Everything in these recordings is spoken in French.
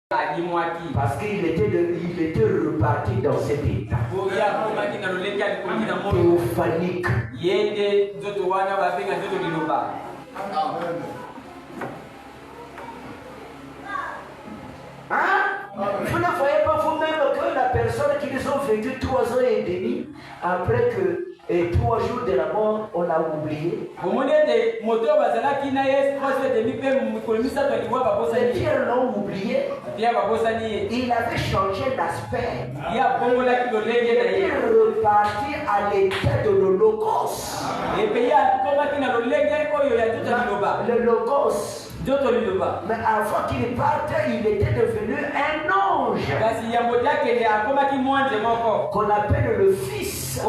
Parce qu'il était reparti dans cet état théophanique. Vous ne voyez pas vous-même que la personne qui nous ont vécu 3 ans et demi, après que 3 jours de la mort, on a oublié. Les pierres l'ont oublié. Il avait changé d'aspect. Il est reparti à l'état de l'Holocauste. Le Logos. Mais avant qu'il parte, il était devenu un ange qu'on appelle le Fils.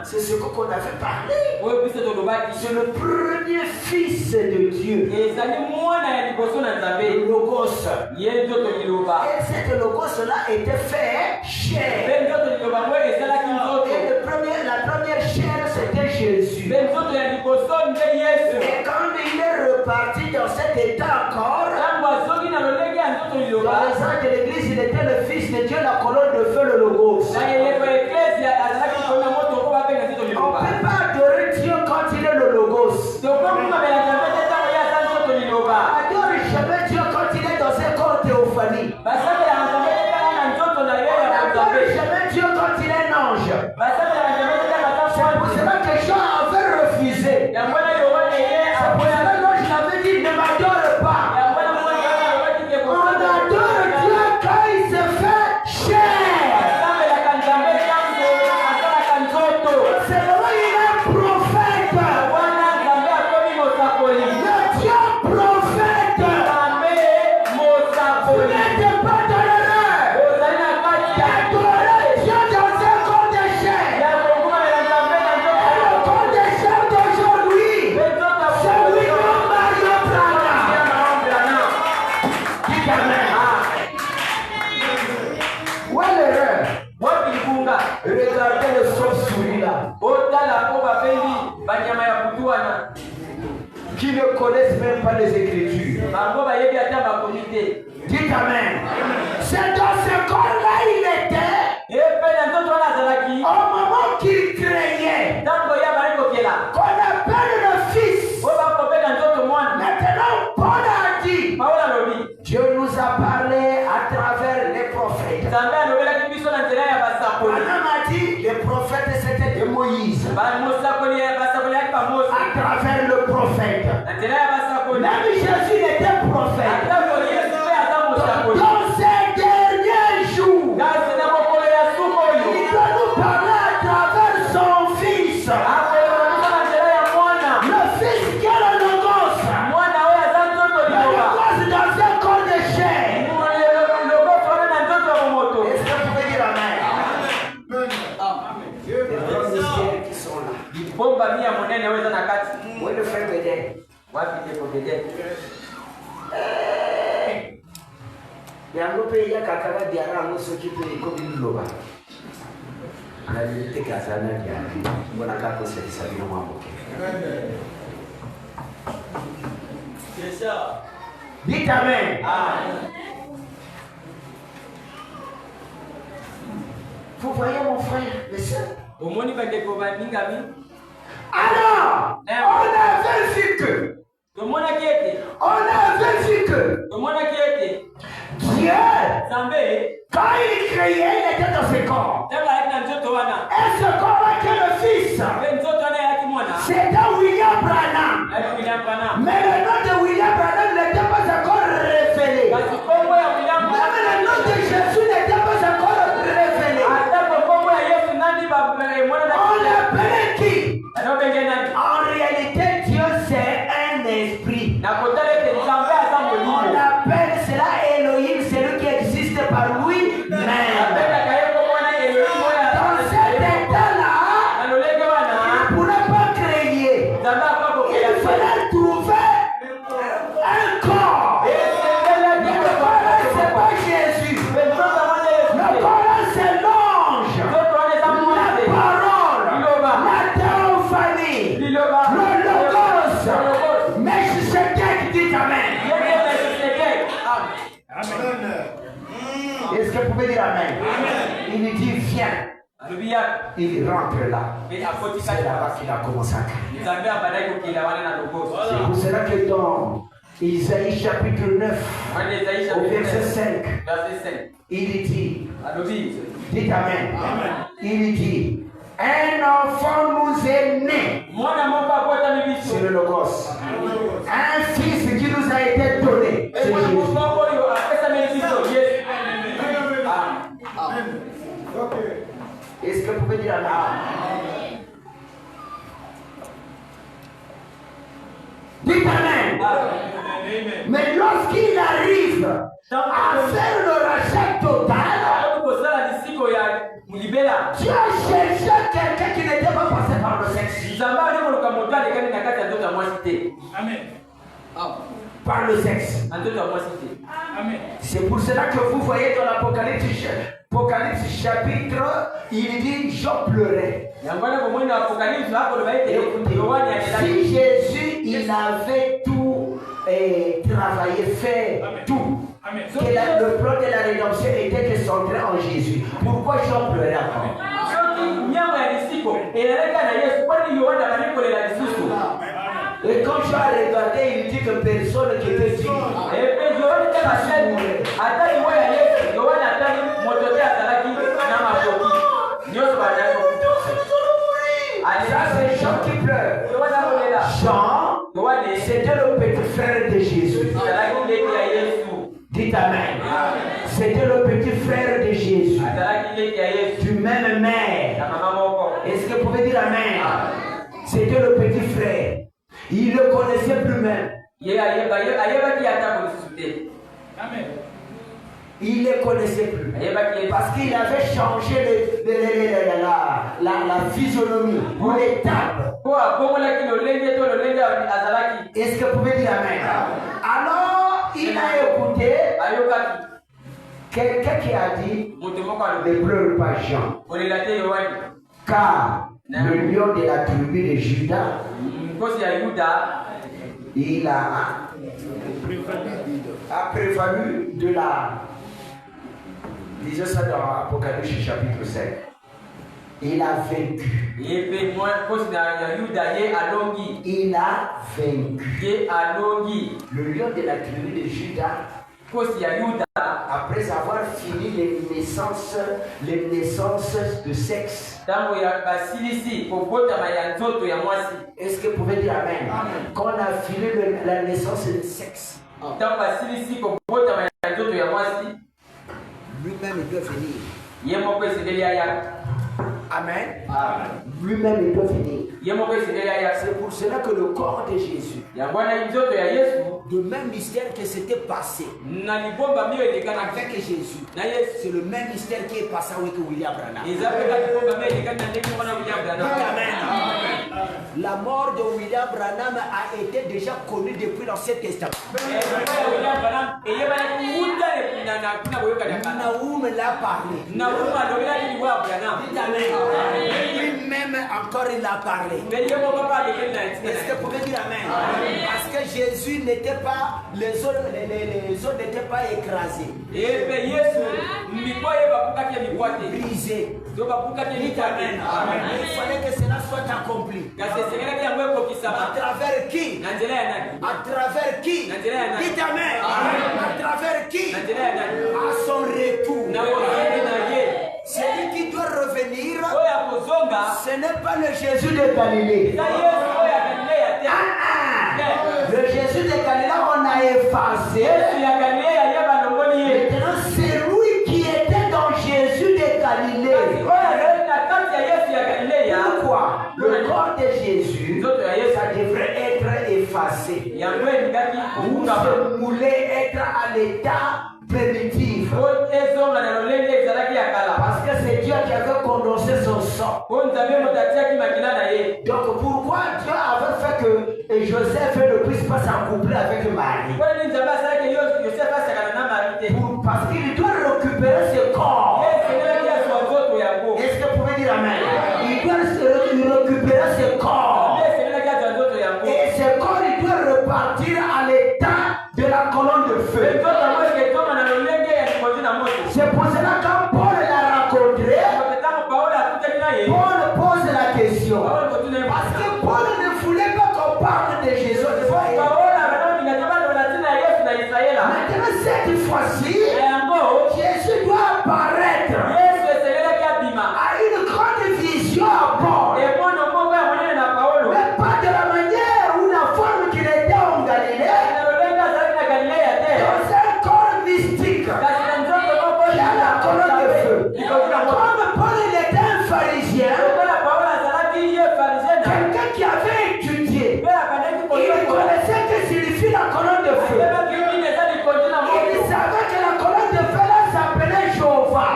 C'est ce qu'on avait parlé. C'est le premier Fils de Dieu. Le Logos. Et cet Logos-là était fait chair. Et la première chair, c'était Jésus. Et quand il est reparti dans cet état encore, dans les ans de l'église, il était le Fils de Dieu, la colonne de feu, le Logos. On ne peut pas adorer Dieu quand il est le Logos. On n'adore jamais Dieu quand il est dans un corps théophanie. On n'adore jamais Dieu quand il est un ange. C'est pour cela que Jean avait refusé. C'est pour cela que je l'avais dit, ne m'adore pas. On adore Dieu quand il se fait chair. C'est là il est prophète. Le Dieu prophète. Vous n'êtes pas dans l'erreur d'adorer Dieu dans un corps de chair. Et le corps de chair d'aujourd'hui, c'est William Mario Branham. Dites Amen. Où est l'erreur? Regardez le chauve-souris là, qui ne connaissent même pas les Écritures. Dites Amen. C'est dans ce corps-là il était au moment qu'il craignait, qu'on appelle le Fils. Maintenant, Paul a dit, Dieu nous a parlé à travers les prophètes. Abraham a dit, les prophètes c'était de Moïse. À travers le prophète. Même Jésus était prophète. Dans ces derniers jours, il doit nous parler à travers son Fils. Le Fils qui est le Logos. Le Logos dans un corps de chair. Est-ce que vous pouvez dire Amen? Les grands mystères qui sont là. Où est le frère Bédé? yango pe ya kakala diara ngo soki pe ko biloba na lite kasana diara mbona kako c'est ça bien moi ok c'est ça. Dites Amen. Vous voyez mon frère, mes soeurs. Alors, on avait vu que Dieu, quand il créait, il était dans ce corps. Et ce corps-là qui est le Fils, c'était William Branham. Mais le nom de William Branham n'était pas encore révélé. Même le nom de Jésus n'était pas encore révélé. On l'appelait qui? En réalité, Dieu c'est un esprit. On appelle cela Elohim, celui qui existe par lui-même. Dans cet état-là, il ne pourrait pas créer. Il fallait trouver Est-ce que vous pouvez dire Amen? Il dit viens. Il rentre là. C'est là-bas qu'il a commencé à crier. C'est pour cela que dans Isaïe chapitre 9, au verset 5, il dit, dites Amen. Il dit, un enfant nous est né sur le Logos. Un fils qui nous a été donné. C'est Jésus. Est-ce que vous pouvez dire Amen? Dites Amen. Mais lorsqu'il arrive à faire le rachat total, tu as cherché quelqu'un qui n'était pas passé par le sexe. Amen. Par le sexe. C'est pour cela que vous voyez dans l'Apocalypse chapitre, il dit je pleurais. Si Jésus il avait tout travaillé, fait tout, que le plan de la rédemption était que centré en Jésus, pourquoi je pleurais encore? Et quand tu as regardé, il dit que personne qui était dit. Ça, c'est Jean qui pleure. Jean, c'était le petit frère de Jésus. Dites Amen. C'était le petit frère de Jésus. Du même mère. Est-ce que vous pouvez dire Amen? C'était le petit frère. Il ne connaissait plus même. Il ne connaissait plus. Parce qu'il avait changé la physionomie ou l'étape. Est-ce que vous pouvez dire Amen? Alors, il a écouté quelqu'un qui a dit ne pleure pas Jean. Car le lion de la tribu de Judas, il a prévenu de la... Disons ça dans Apocalypse chapitre 5. Il a vaincu. Il a vaincu. Le lion de la tribu de Judas, après avoir fini les naissances de sexe. Est-ce que vous pouvez dire Amen? Quand on a fini la naissance de sexe, lui-même il doit venir. Amen. Lui-même il doit venir. C'est pour cela que le corps de Jésus, le même mystère que c'était passé avec Jésus, c'est le même mystère qui est passé avec William Branham. Amen. La mort de William Branham a été déjà connue depuis l'Ancien Testament. Naoum l'a parlé. Lui-même encore il a parlé. Est-ce que vous pouvez dire Amen? Parce que Jésus n'était pas, les os n'étaient pas écrasés, brisés. Amen. Il fallait que cela soit accompli. À travers qui? À travers qui? Dites Amen. À travers qui? À son retour. Celui qui doit revenir, ce n'est pas le Jésus de Galilée. Le Jésus de Galilée, on a effacé. Maintenant, c'est lui qui était dans Jésus de Galilée. Pourquoi? Le corps de Jésus, ça devrait être effacé. Ou se mouler, être à l'état primitif. Parce que c'est Dieu qui avait condensé son sang. Donc pourquoi Dieu avait fait que Joseph ne puisse pas s'accoupler avec Marie? Parce qu'il doit récupérer ce corps. Est-ce que vous pouvez dire Amen? Il doit récupérer ce corps. Et ce corps, il doit repartir à l'état de la colonne de feu. fois-ci, Jésus doit apparaître à une grande vision à Paul. Mais pas de la manière ou la forme qu'il était en Galilée, dans un corps mystique qui a la colonne de feu. Comme Paul il était un pharisien, quelqu'un qui avait étudié, il connaissait que signifie la colonne de feu. Il savait que la colonne de feu là s'appelait Jéhovah.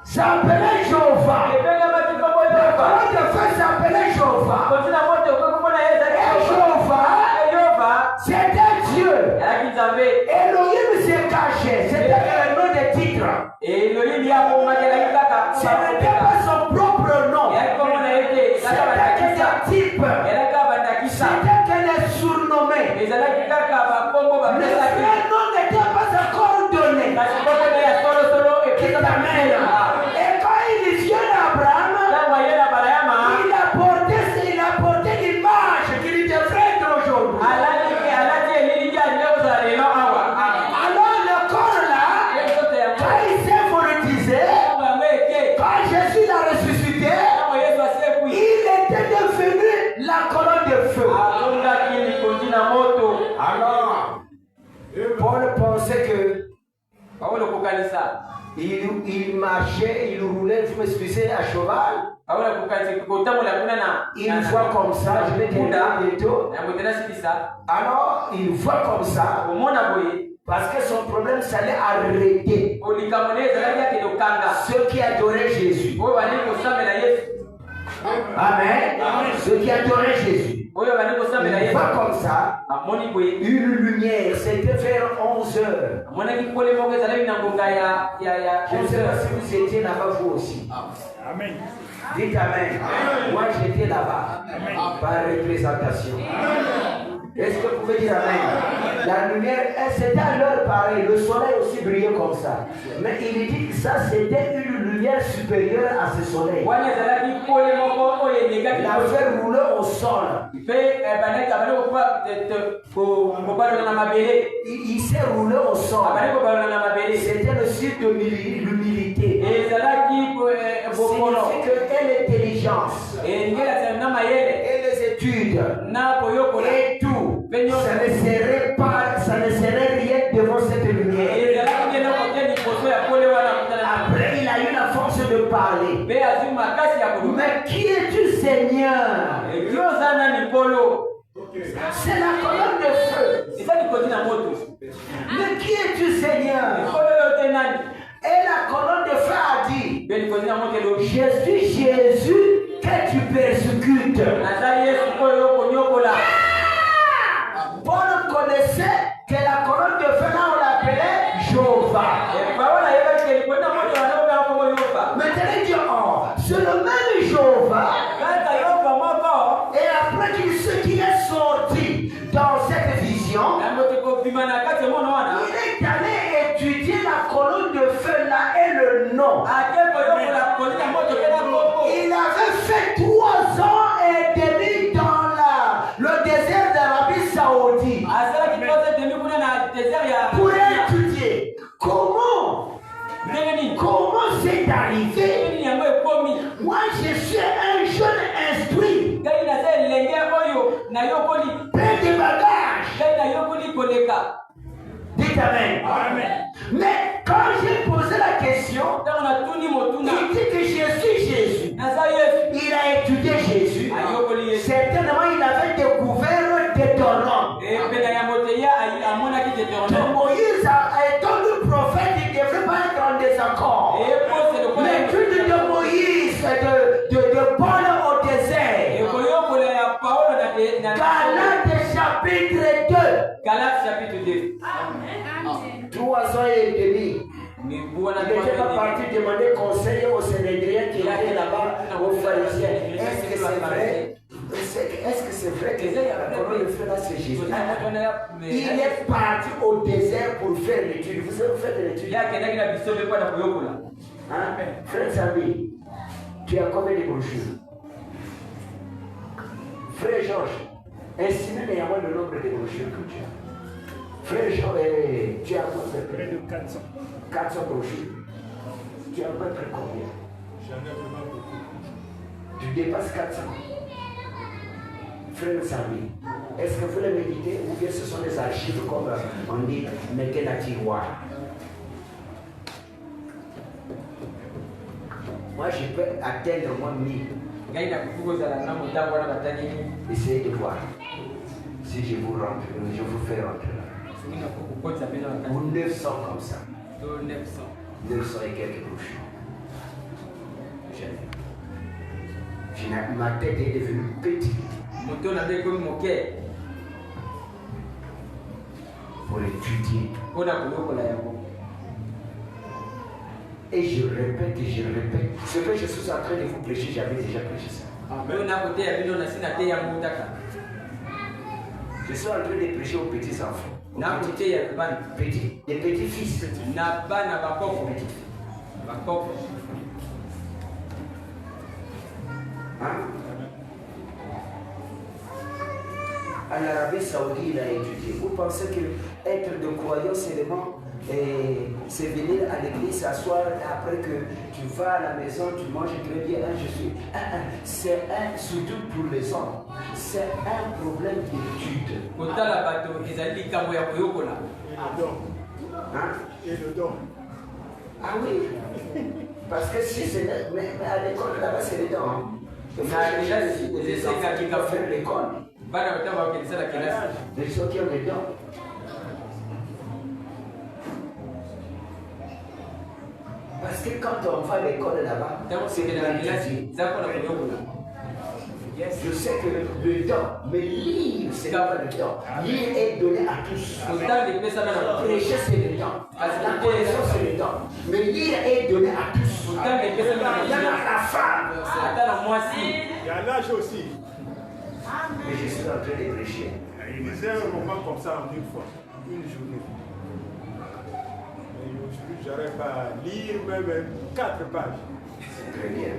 S'appelait Jéhovah. La colonne de feu s'appelait Jéhovah. Et Jéhovah, c'était Dieu. Elohim s'est caché. C'était le nom de titre. Ce n'était pas son propre nom. C'était que des types. C'était que les surnommés. Le vrai nom n'était pas encore donné. Et quand il vient d'Abraham, il a porté l'image qu'il devrait être aujourd'hui. Alors le corps là, quand il s'est monétisé, quand Jésus l'a ressuscité, il était devenu la colonne de feu. Alors, Paul pensait que il marchait, il roulait, vous m'excusez, à cheval. Il voit comme ça, je vais te dire bientôt. Alors, il voit comme ça, parce que son problème, ça allait arrêter ceux qui adoraient Jésus. Amen. Ceux qui adoraient Jésus. Il voit comme ça, une lumière, c'était vers 11 heures. Je ne sais pas si vous étiez là-bas vous aussi. Amen. Dites Amen. Moi j'étais là-bas, par représentation. Est-ce que vous pouvez dire Amen? La lumière, c'était à l'heure pareille, le soleil aussi brillait comme ça. Mais il dit que ça c'était une lumière supérieure à ce soleil. La fait rouler au sol. Il s'est roulé au sol. C'était le signe de l'humilité. Signifie que l'intelligence et les études et tout, ça ne serait rien devant cette lumière. Après, il a eu la force de parler. Mais qui es-tu, Seigneur? C'est la colonne de feu. Mais qui es-tu, Seigneur? Et la colonne de feu a dit, je suis Jésus que tu persécutes. Paul connaissait que la colonne de feu là on l'appelait Jéhovah. Maintenant il dit, oh, c'est le même Jéhovah. Et après ce qui est sorti dans cette vision, il est allé étudier la colonne de feu là et le nom. Il avait fait 3 ans et demi dans le désert d'Arabie Saoudite pour étudier comment c'est arrivé. Moi je suis un jeune instruit, plein de bagages. Dites Amen. Mais quand j'ai posé la question, il dit que je suis Jésus. Il a étudié Jésus. Certainement il avait découvert Deutéronome. Donc Moïse étant le prophète, il ne devrait pas être en désaccord. L'étude de Moïse, de Paul au désert. Galates chapitre 2. 3 ans et demi. Il n'était pas parti demander conseil aux Sénédriens qui étaient là-bas, aux pharisiens. Est-ce que c'est vrai? Est-ce que c'est vrai que la colonne de feu là c'est Jésus? Il est parti au désert pour faire l'étude. Vous savez, vous faites l'étude. Hein? Frère Samy, tu as combien de brochures? Frère Georges, estimez le nombre de brochures que tu as. Frère Jean, tu as près de 400. 400 brochures. Tu as à peu près combien? J'en ai vraiment beaucoup. Tu dépasses 400. Frère Samy, est-ce que vous les méditez ou bien ce sont des archives comme on dit, mettez la tiroir? Moi, je peux atteindre moi 1000. Essayez de voir. Si je vous rentre, je vous fais rentrer là. Ou 900 comme ça. 900 et quelques brochures. Ma tête est devenue petite. Pour étudier. Et je répète et je répète. Ce que je suis en train de vous prêcher, j'avais déjà prêché ça. Je suis en train de prêcher aux petits enfants. Des petits fils. Hein? En Arabie Saoudite, il a étudié. Vous pensez que être de croyant seulement, c'est venir à l'église, s'asseoir, après que tu vas à la maison, tu manges très bien, je suis. C'est surtout pour les hommes, c'est un problème d'étude. Hein? Et le don. Ah oui. Parce que si c'est. Mais à l'école, là-bas, c'est les dons. Hein. Il faut des enfants qui doivent faire l'école. Les gens qui ont des dons. Parce que quand on va à l'école là-bas, c'est de la vie. Je sais que le don, mais lire, c'est pas le don. Lire est donné à tous. Prêcher, c'est le don. La connaissance, c'est le don. Mais lire est donné à tous. Il y a la femme. Il y a l'âge aussi. Mais je suis en train de prêcher. Il disait un roman comme ça en une fois, une journée. Mais aujourd'hui, j'arrive pas à lire même 4 pages. C'est très bien.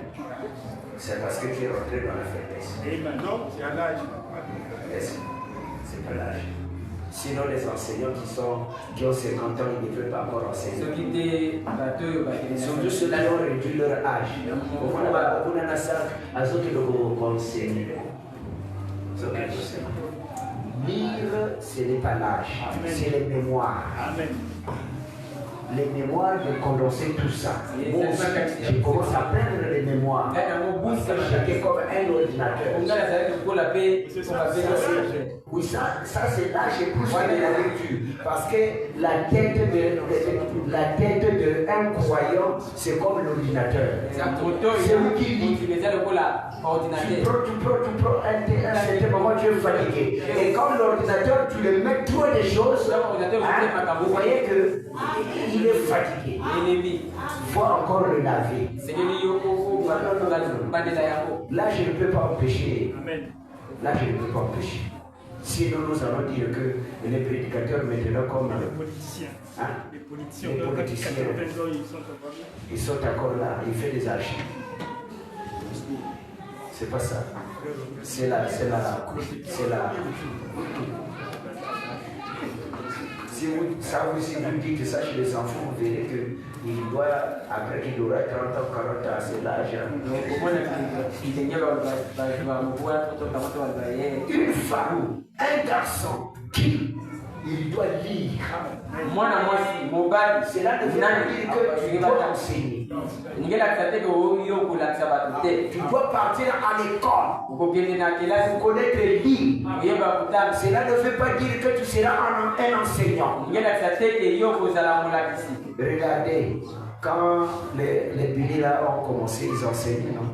C'est parce que tu es rentré dans la faiblesse. Et maintenant, c'est à l'âge. C'est pas l'âge. Sinon, les enseignants qui ont 50 ans, ils ne veulent pas encore enseigner. Surtout ceux qui ont réduit leur âge. Vous n'avez pas à ceux qui doivent enseigner. Lire, ce n'est pas l'âge, c'est les mémoires. Amen. Les mémoires de condenser tout ça. Moi aussi, je commence à prendre les mémoires. Parce que j'étais comme un ordinateur. Oui, ça c'est là, j'ai plus de la lecture. Parce que la tête d'un croyant, c'est comme l'ordinateur. C'est lui qui dit. Tu prends un certain moment, tu es fatigué. Et comme l'ordinateur, tu le mets trop de choses, vous voyez qu'il est fatigué. Il faut encore le laver. Là, je ne peux pas empêcher. Là, je ne peux pas empêcher. Sinon, nous allons dire que les prédicateurs maintenant comme les politiciens, ils sont encore là, ils font des archives. C'est pas ça. C'est la. Si vous dites ça chez les enfants, vous verrez qu'il doit, après qu'il aura 30 ans, 40 ans, c'est l'âge. Une femme, un garçon qui il doit lire. Cela ne veut pas dire que tu dois enseigner. Tu dois partir à l'école pour connaître les livres. Cela ne veut pas dire que tu seras un enseignant. Regardez, quand les Bélis là ont commencé, ils enseignaient, non?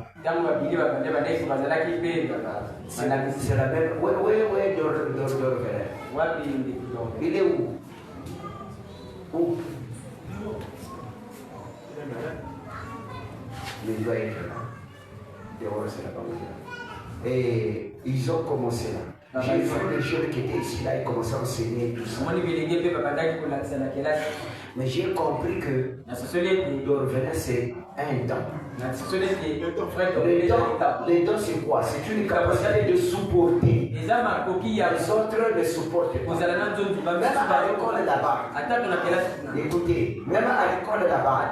C'est la même. Ouais, il est où? Où? Il doit être là. Et ils ont commencé là. J'ai vu les jeunes qui étaient ici, là, ils commençaient à enseigner tout ça. Mais j'ai compris que le revenir, c'est un don. Les dons, c'est quoi? C'est une capacité de supporter. Les autres ne supportent pas. Même à l'école là-bas, écoutez, même à l'école là-bas,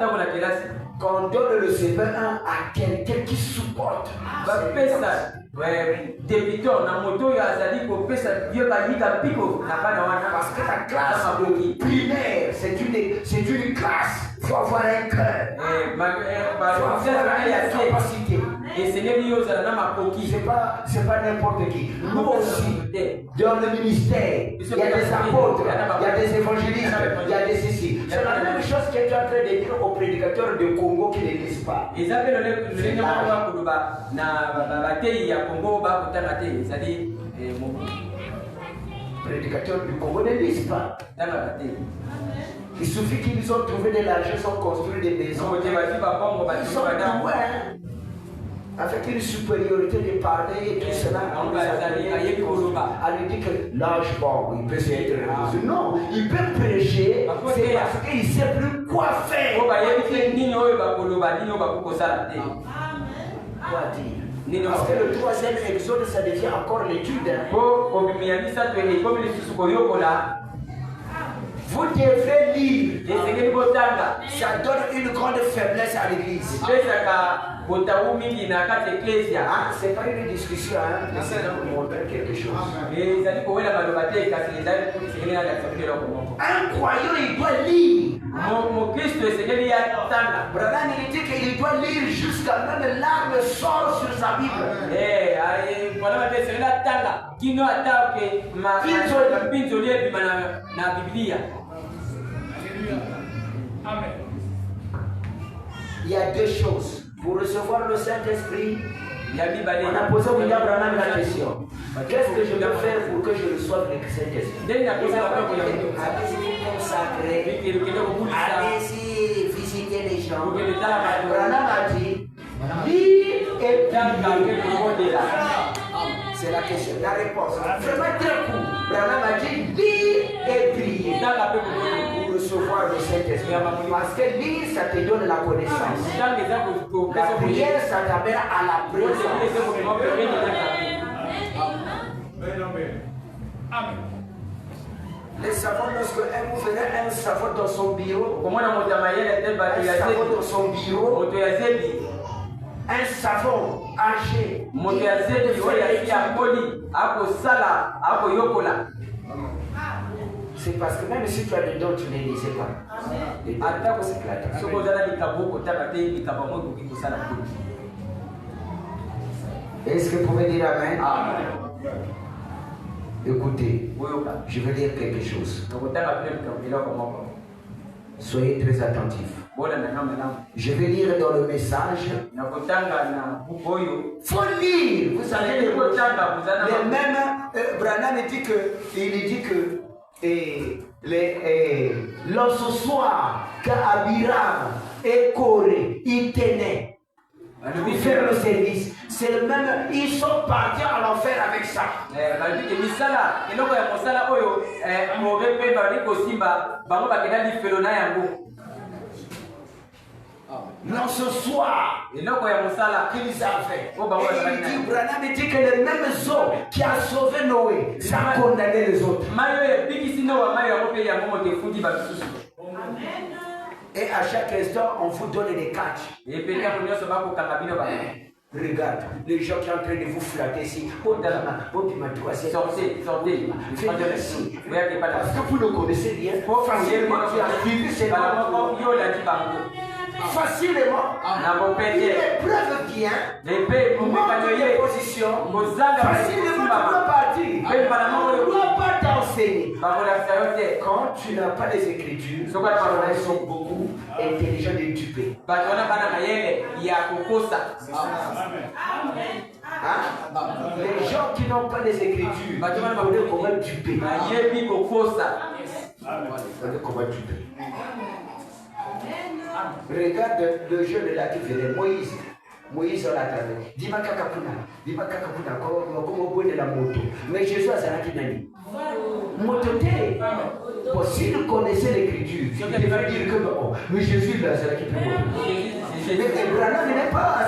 quand on donne le CP1 à quelqu'un qui supporte, débiteur na moto ya azali kopesa vieux bayika piko na bana wana parce que la classe primaire c'est une classe, il faut avoir un cœur, capacité. Et c'est pas n'importe qui. Nous aussi, dans le ministère, il y a des apôtres, il y a des évangélistes, il y a des ceci. C'est la même chose que tu es en train de dire aux prédicateurs de Congo qui ne lisent pas. Prédicateurs du Congo ne lisent pas. Il suffit qu'ils ont trouvé de l'argent, ils ont construit des maisons. Ils sont doués, avec une supériorité de parler et tout cela. On lui dit que l'âge, bon, il peut être religieux. Non, il peut prêcher, c'est parce qu'il ne sait plus quoi faire. Quoi dire? Parce que le troisième exode, ça devient encore l'étude. Vous devrez lire. Ça donne une grande faiblesse à l'église. C'est pas une discussion, hein? C'est pour montrer quelque chose. Un croyant, il doit lire. Branham, il dit qu'il doit lire jusqu'à même l'arme sort sur sa Bible. Amen. Il y a deux choses. Pour recevoir le Saint-Esprit, on a posé à William Branham la question. Qu'est-ce que je peux faire pour que je reçoive le Saint-Esprit? Allez-y consacrer, allez-y visiter les gens. Branham a dit, lire et prier. C'est la question, la réponse. Vraiment très court. Branham a dit, lire et prier. Pour recevoir le Saint-Esprit. Parce que lire, ça te donne la connaissance. La prière, ça t'amène à la présence. Amen. Les savants, lorsque vous verrez un savant dans son bureau, un savant dans son bureau, un savon âgé, c'est parce que même si tu as des dons, tu ne les lisais pas. Les dons, est-ce que vous pouvez dire Amen? Amen. Écoutez, je vais dire quelque chose. Soyez très attentifs. Je vais lire dans le message. Faut lire. Vous savez les mêmes. Branham dit que l'autre soir qu'Abiram et Corée ils tenaient pour faire le service, c'est le même. Ils sont partis à l'enfer avec ça. Non, ce soir, qu'ils avaient. Branham dit que le même eau qui a sauvé Noé, ça a condamné les autres. Et à chaque instant, on vous donne des catchs. Regarde, les gens qui sont en train de vous flatter ici. Sortez. Parce que vous ne connaissez rien. Facilement, tu as suivi ces facilement. L'épreuve vient. Montre les positions. Facilement, tu dois partir. Tu ne dois pas t'enseigner. Quand tu n'as pas les écritures, ils sont beaucoup intelligents de duper. Les gens qui n'ont pas les écritures, ils connaissent comment duper. Comment duper. Regarde le jeune là qui venait, Moïse. Moïse l'a attendu. Dis-moi kakapuna comme au bout de la moto. Mais Jésus a zalaki nani. Mototé. Bon, si nous connaissons l'écriture, il va dire que bon, mais Jésus l'a zalaki plus moto. Mais Branham n'est pas à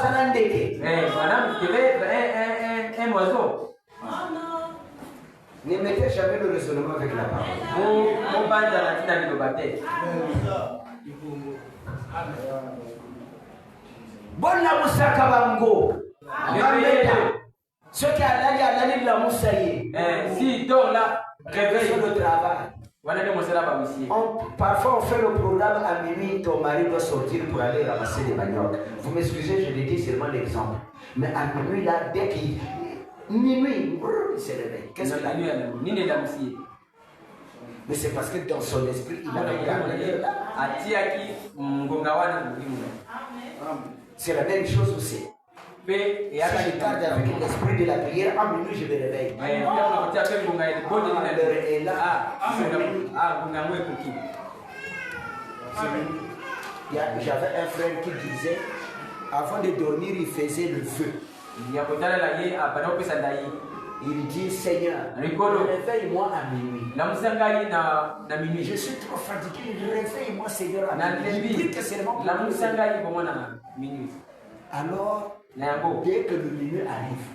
Zalandeke. Branham, il avait un oiseau. Ne mettez jamais le raisonnement avec la parole. Mon bande à la le baptême. Bona musaka bango. Ceux qui allaient la moussaïe. Si donc là, réveille le travail. Parfois on fait le programme à minuit, ton mari doit sortir pour aller ramasser les maniocs. Vous m'excusez, je l'ai dit seulement l'exemple. Mais à minuit là, dès qu'il minuit, il se réveille. Qu'est-ce qu'il a dit? Mais c'est parce que dans son esprit, il a regardé là. C'est la même chose aussi. Si je garde avec l'esprit de la prière, à minuit je me réveille. Et là, j'avais un frère qui disait, avant de dormir, il faisait le feu. Il dit, Seigneur, réveille-moi à minuit. Je suis trop fatigué, réveille-moi, Seigneur, à minuit. Alors, dès que le minuit arrive,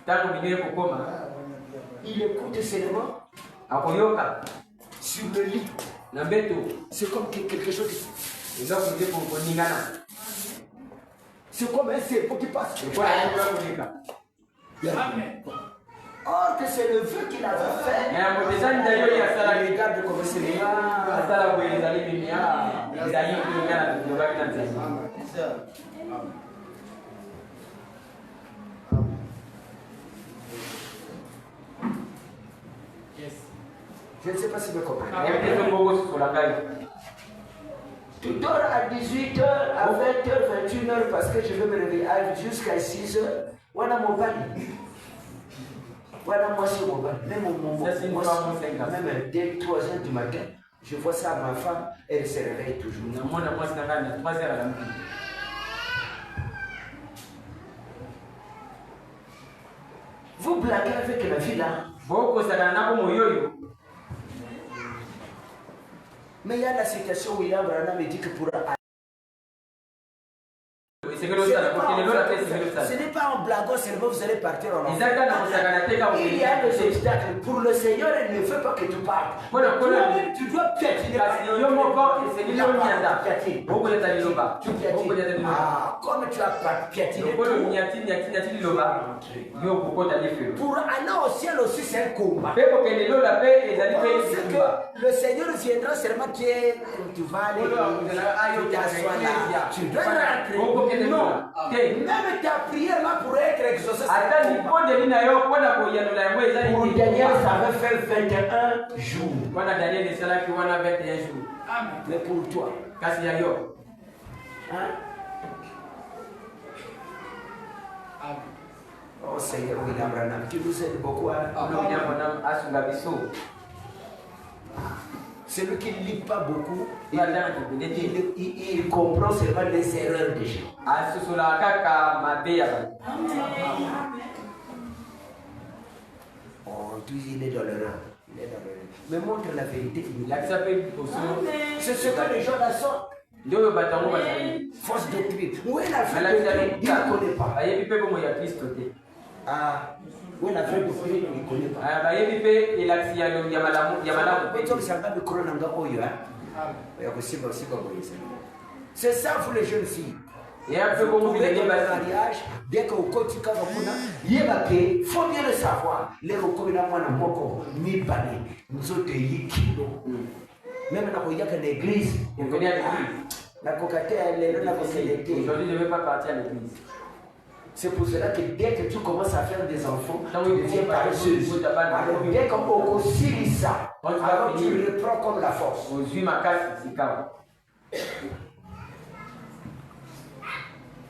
il écoute seulement sur le lit. C'est comme quelque chose. C'est comme un serpent qui passe. Or que c'est le vœu qu'il avait fait. Il regarde comme c'est je ne sais pas si vous comprenez. Tu dors à 18h, à 20h, 21h parce que je veux me réveiller jusqu'à 6h. Voilà mon pari. Voilà moi sur mon pari. Même dès 3h du matin, je vois ça à ma femme, elle se réveille toujours. Vous blaguez avec la vie là. Mais il y a la situation où William Branham me dit que pour ce n'est pas en blaguant seulement vous allez partir en enfer. Il y a des obstacles. Pour le Seigneur, il ne veut pas que tu partes. Toi-même, tu dois piétiner. Comme tu as piétiné. Pour aller au ciel aussi, c'est un combat. Le Seigneur viendra seulement tu vas aller, tu t'assois là. Tu dois rentrer. Non. Même ta prière là pourrait être exaucée. Pour Daniel, ça va faire 21 jours. Mais pour toi, hein? Oh Seigneur, William Branham, tu nous aides beaucoup. Celui qui ne lit pas beaucoup, il comprend seulement les erreurs des gens. Oh, il est dans l'erreur. Mais montre la vérité. C'est ce que les gens la sortent. Fausse doctrine. Où est la vraie doctrine? Il ne connaît pas. Ah, où est la vraie doctrine? Il ne connaît pas. C'est ça pour les jeunes filles. Et après, vous trouvez dans le mariage, dès que vous continuez à il faut bien le savoir. Les recommandations de Moko, Nibane, nous autres, même dans l'église, on connaît l'église. La cocaté, elle est là. Aujourd'hui, je ne vais pas partir à l'église. C'est pour cela que dès que tu commences à faire des enfants, tu deviens paresseuse. Alors dès qu'on concilie ça, alors tu le reprends comme la force.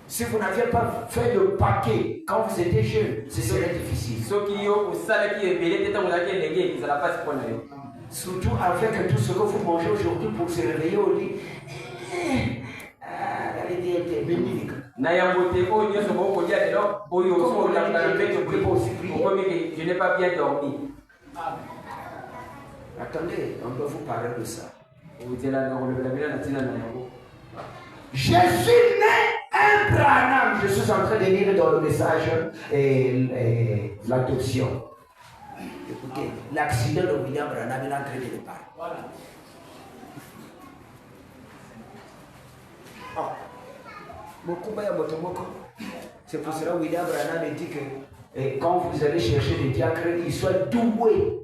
Si vous n'aviez pas fait le paquet quand vous étiez jeune, ce serait difficile. Surtout avec tout ce que vous mangez aujourd'hui pour se réveiller au lit. La réalité est bénigne. Je n'ai pas bien dormi. Attendez, on doit vous parler de ça. Je suis né un Branham. Je suis en train de lire dans le message l'adoption. Écoutez, l'accident de William Branham, il est en train de le parler. Voilà. C'est pour cela que William Branham dit que quand vous allez chercher des diacres, ils soient doués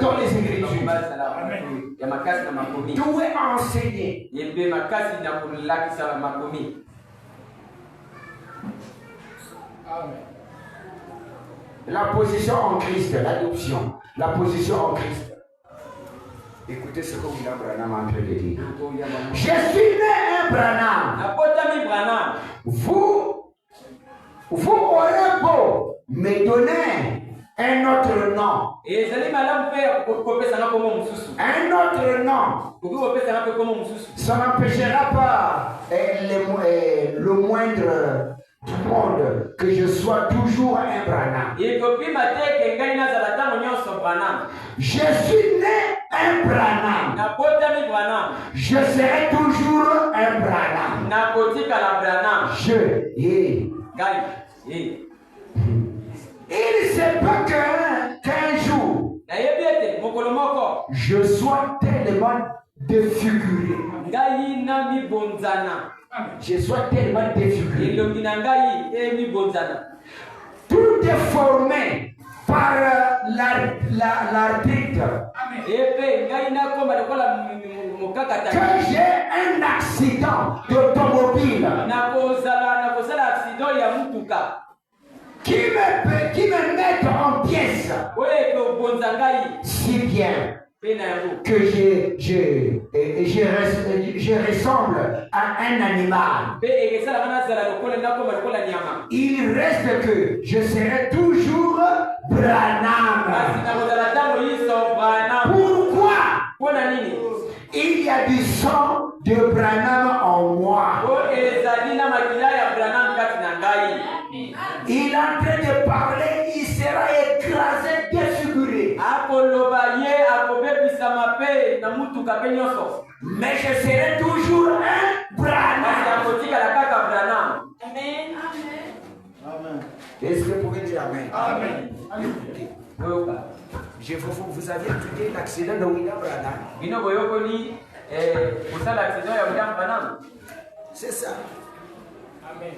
dans les écritures. Doués à enseigner. La position en Christ, l'adoption, la position en Christ. Écoutez ce que William Branham est en train de dire. Je suis né un Branham. Vous aurez beau me donner un autre nom. Un autre nom. Ça n'empêchera pas le moindre du monde que je sois toujours un Branham. Je suis né un Branham. Je serai toujours un Branham. Il se peut qu'un jour je sois tellement défiguré. Je sois tellement défiguré. Tout déformé par l'arbitre. Que j'ai un accident d'automobile qui me mette en pièces si bien que je ressemble à un animal. Il reste que je serai toujours Branham. Pourquoi? Il y a du sang de Branham en moi. Il est en train de parler, il sera écrasé, défiguré. Mais je serai toujours un Branham. Amen. Est-ce que vous pouvez dire Amen? Amen. Vous avez étudié l'accident de William Branham. C'est ça. Amen.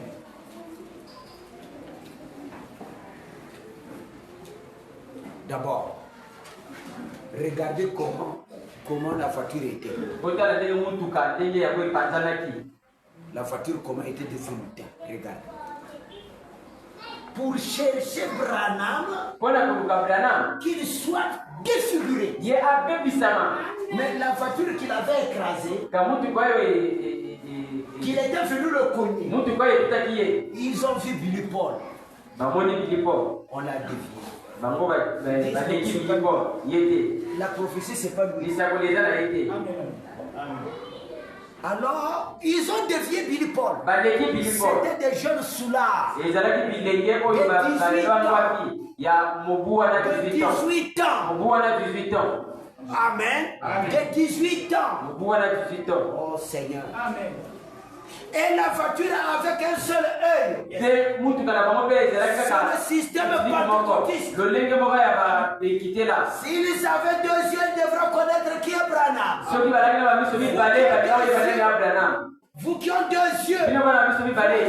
D'abord, regardez comment la voiture était. La voiture comment était devenue. Regardez. Pour chercher Branham, qu'il soit défiguré. Mais la voiture qu'il avait écrasée, qu'il était venu le cogner. Ils ont vu Billy Paul. On l'a dévié. La prophétie, c'est pas lui. Alors, ils ont dévié Billy Paul. C'était des jeunes soulards. De 18 ans. Amen. De 18 ans. Oh Seigneur. Amen. Et la voiture avec un seul œil. C'est le système pentecôtiste. S'ils avaient deux yeux, ils devraient connaître qui est Branham. Vous qui avez deux yeux,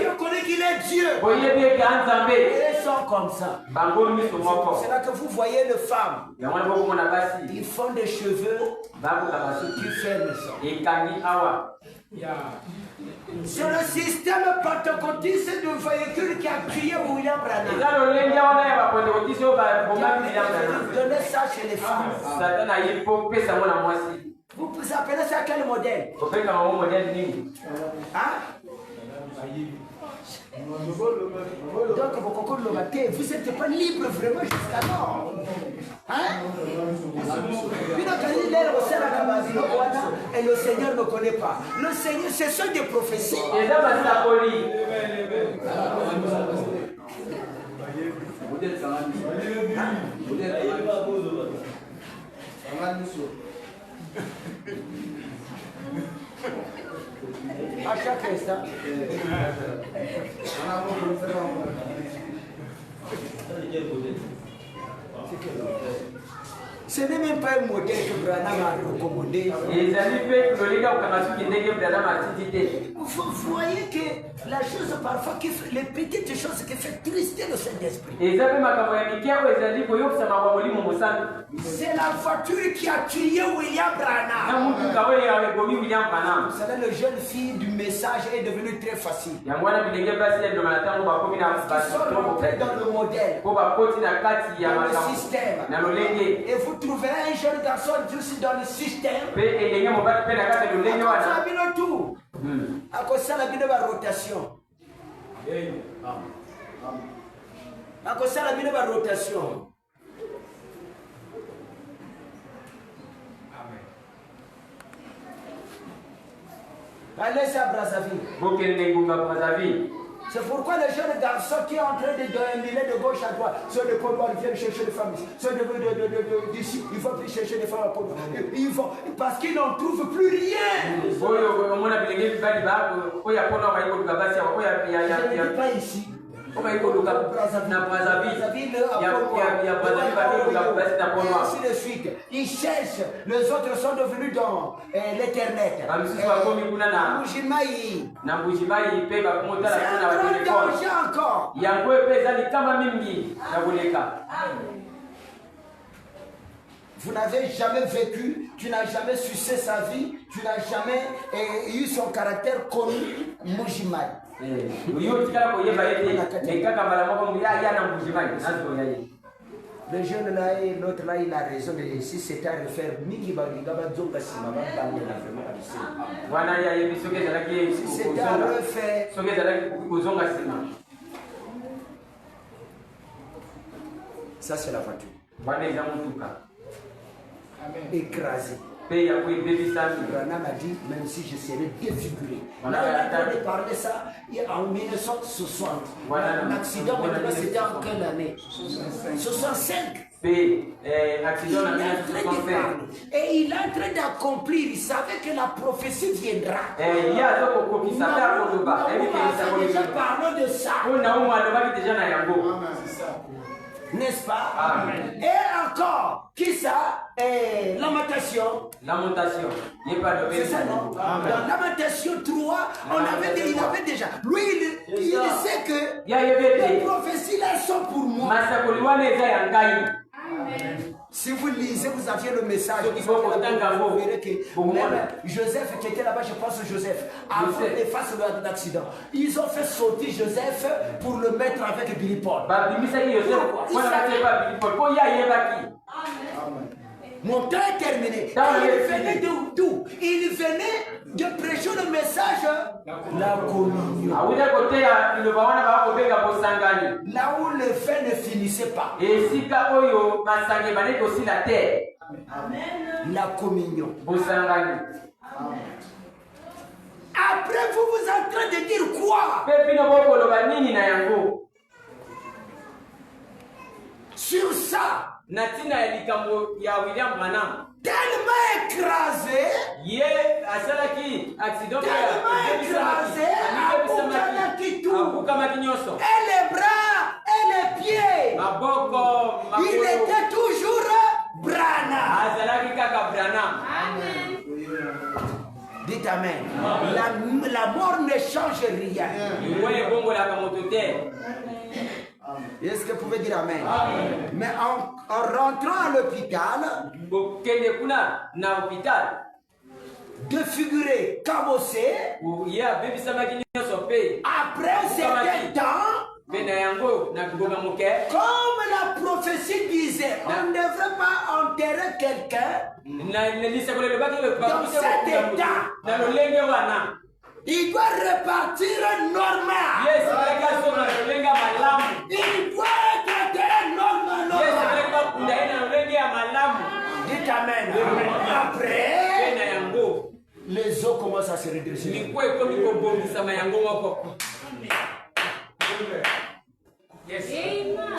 vous connaissez qu'il est Dieu. Ils sont comme ça. C'est là que vous voyez les femmes. Ils font des cheveux qui ferment ça. C'est le système pentecôtiste de véhicule qui a tué William Branham. Donnez ça chez les femmes. Vous appelez ça quel modèle? Hein? Donc, vous n'êtes pas libre vraiment jusqu'alors. Hein? Elle le Seigneur ne connaît pas. Le Seigneur, ce sont des prophéties. À chaque instant. Ce n'est même pas un modèle que Branham a recommandé. Vous voyez que la chose parfois, les petites choses qui font trister le Saint-Esprit. C'est la voiture qui a tué William Branham. Vous savez, le jeune fille du message est devenu très facile. Ils sont rentrés dans le modèle, dans le système. Et vous trouverez un jeune garçon juste dans le système. À cause de la rotation. À cause de la rotation. Allez à Brazzaville. C'est pourquoi les jeunes garçons qui sont en train de déambuler de gauche à droite, ceux de Côte d'Ivoire viennent chercher les femmes ici, ceux d'ici, ils vont plus chercher les femmes à Côte d'Ivoire. Ils vont, parce qu'ils n'en trouvent plus rien. Je ne dis pas ici. Ainsi de suite. Ils cherchent. Les autres sont devenus dans l'internet. C'est un danger encore. Vous n'avez jamais vécu, tu n'as jamais sucé sa vie, tu n'as jamais eu son caractère connu, Mujimai. Le jeune là et l'autre là, il a raison. Et si c'était à refaire, si c'était à refaire, ça c'est la voiture. Écrasé. Branham a dit, même si je serais défiguré. On a entendu parler ça en 1960. Un accident, c'était en quelle année? 65. Et il est en train d'accomplir, il savait que la prophétie viendra. Il a déjà parlé de ça. N'est-ce pas? Amen. Et encore, qui ça? Lamentation. Lamentation. C'est ça, non? Amen. Dans Lamentation 3, il avait déjà. Lui, il sait que les prophéties là sont pour moi. Amen. Si vous lisez, vous aviez le message. Vous verrez que même Joseph qui était là-bas, je pense Joseph, avant de faire l'accident, ils ont fait sauter Joseph pour le mettre avec Billy Paul. Mon temps est terminé. Il venait d'où? Il venait de prêcher le message, la communion. Là où le fait ne finissait pas. La communion. Après, vous êtes en train de dire quoi? Sur ça. Tellement écrasé, et les bras et les pieds, il était toujours Branham. Dites amen. La mort ne change rien. Est-ce que vous pouvez dire amen? Amen. Mais en rentrant à l'hôpital, défiguré, cabossé, après un certain temps, comme la prophétie disait, on ne devrait pas enterrer quelqu'un dans cet état. Il doit repartir normal. Il doit être normal. Dites amen. Après, commence à se redresser. Yes.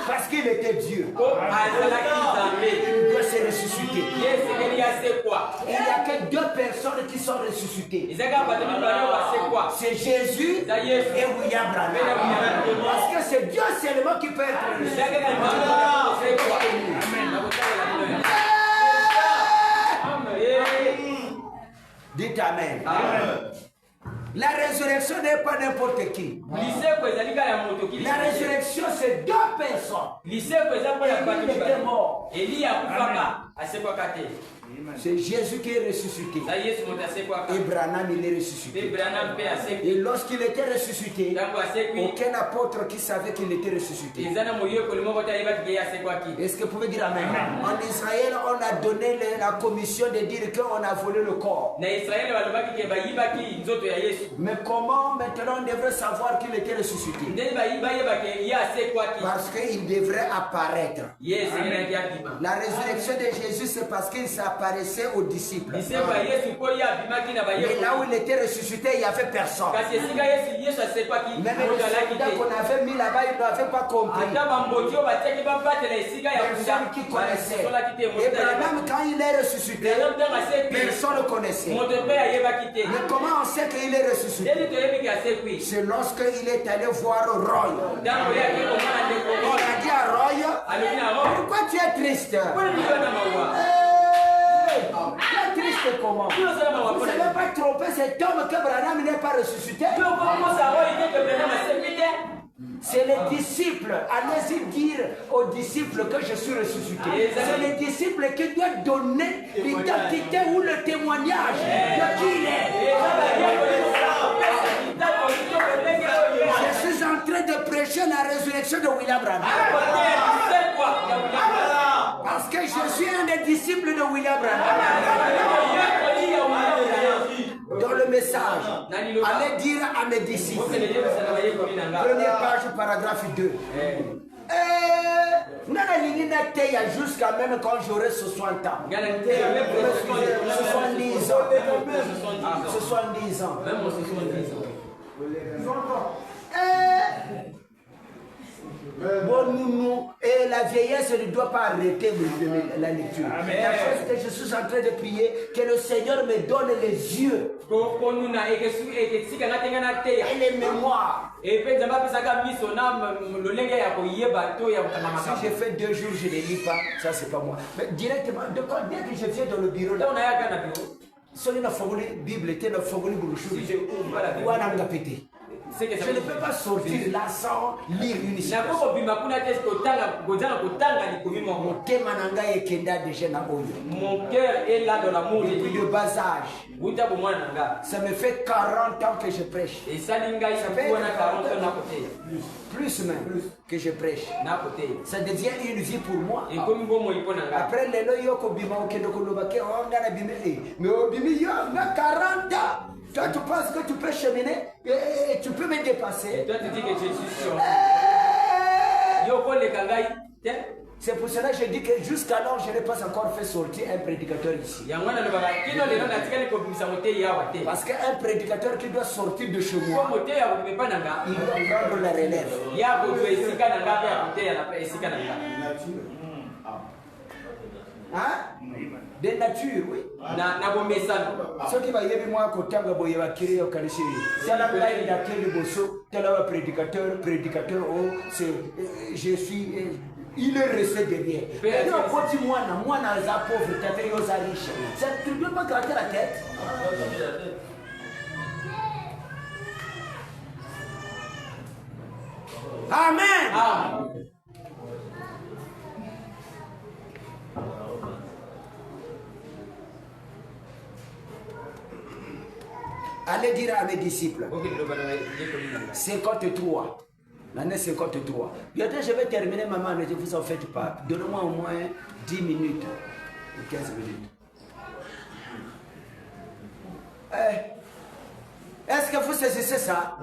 Parce qu'il était Dieu. Il doit se ressusciter. Il n'y a que 2 personnes qui sont ressuscitées. C'est Jésus et William Branham. Parce que c'est Dieu seulement qui peut être ressuscité. Dites Amen. La résurrection n'est pas n'importe qui. La résurrection, c'est 2 personnes. Il était mort. C'est Jésus qui est ressuscité. Et Branham, il est ressuscité. Et lorsqu'il était ressuscité, aucun apôtre qui savait qu'il était ressuscité. Est-ce que vous pouvez dire Amen? En Israël, on a donné la commission de dire qu'on a volé le corps. Mais comment maintenant on devrait savoir qu'il était ressuscité? Parce qu'il devrait apparaître. La résurrection de Jésus, c'est parce qu'il s'apparaissait aux disciples. Mais là où il était ressuscité, il n'y avait personne. Même les soldats qu'on avait mis là-bas, ils n'avaient pas compris. Personne qui connaissait. Et Branham, quand il est ressuscité, personne ne le connaissait. Mais comment on sait qu'il est ressuscité? C'est lorsqu'il est allé voir Roy. Il a dit à Roy, pourquoi tu es triste? Tu es triste comment? Vous n'avez pas trompé cet homme que Branham n'est pas ressuscité? C'est les disciples. Allez-y dire aux disciples que je suis ressuscité. C'est les disciples qui doivent donner l'identité ou le témoignage de qui il est. Je suis en train de prêcher la résurrection de William Branham. Parce que je suis un des disciples de William Branham. Dans le message, allez dire à mes disciples. Première page, paragraphe 2. Jusqu'à même quand j'aurai 60 ans. 70 ans. 70 ans. Et la vieillesse ne doit pas arrêter la lecture. La chose que je suis en train de prier, que le Seigneur me donne les yeux et les mémoires. Si j'ai fait 2 jours, je ne lis pas, ça c'est pas moi. Mais directement, dès que je viens dans le bureau, je ne peux pas sortir là sans lire une citation. Mon cœur est là dans l'amour depuis de bas âge. Ça me fait 40 ans que je prêche. Plus même que je prêche. Ça devient une vie pour moi. Après les loyaux mais au 40 ans. Toi, tu penses que tu peux cheminer et tu peux me dépasser. Et toi, tu dis que je suis sûr. C'est pour cela que je dis que jusqu'alors, je n'ai pas encore fait sortir un prédicateur ici. Parce qu'un prédicateur qui doit sortir de chez moi, il doit prendre la relève. Hein? De nature, oui. Ce qui va y avoir moi, quand il va créer au Kalishi, c'est la blague de laquelle le bosso, tel un prédicateur, oh, c'est, je suis, il est resté derrière. Et là, quand tu moi, n'a pas pauvre, tu as fait aux riches. Tu ne dois pas gratter la tête. Amen. Allez dire à mes disciples. 53. L'année 53. Bientôt je vais terminer, maman, ne vous en faites pas. Donnez-moi au moins 10 minutes. 15 minutes. Est-ce que vous saisissez ça?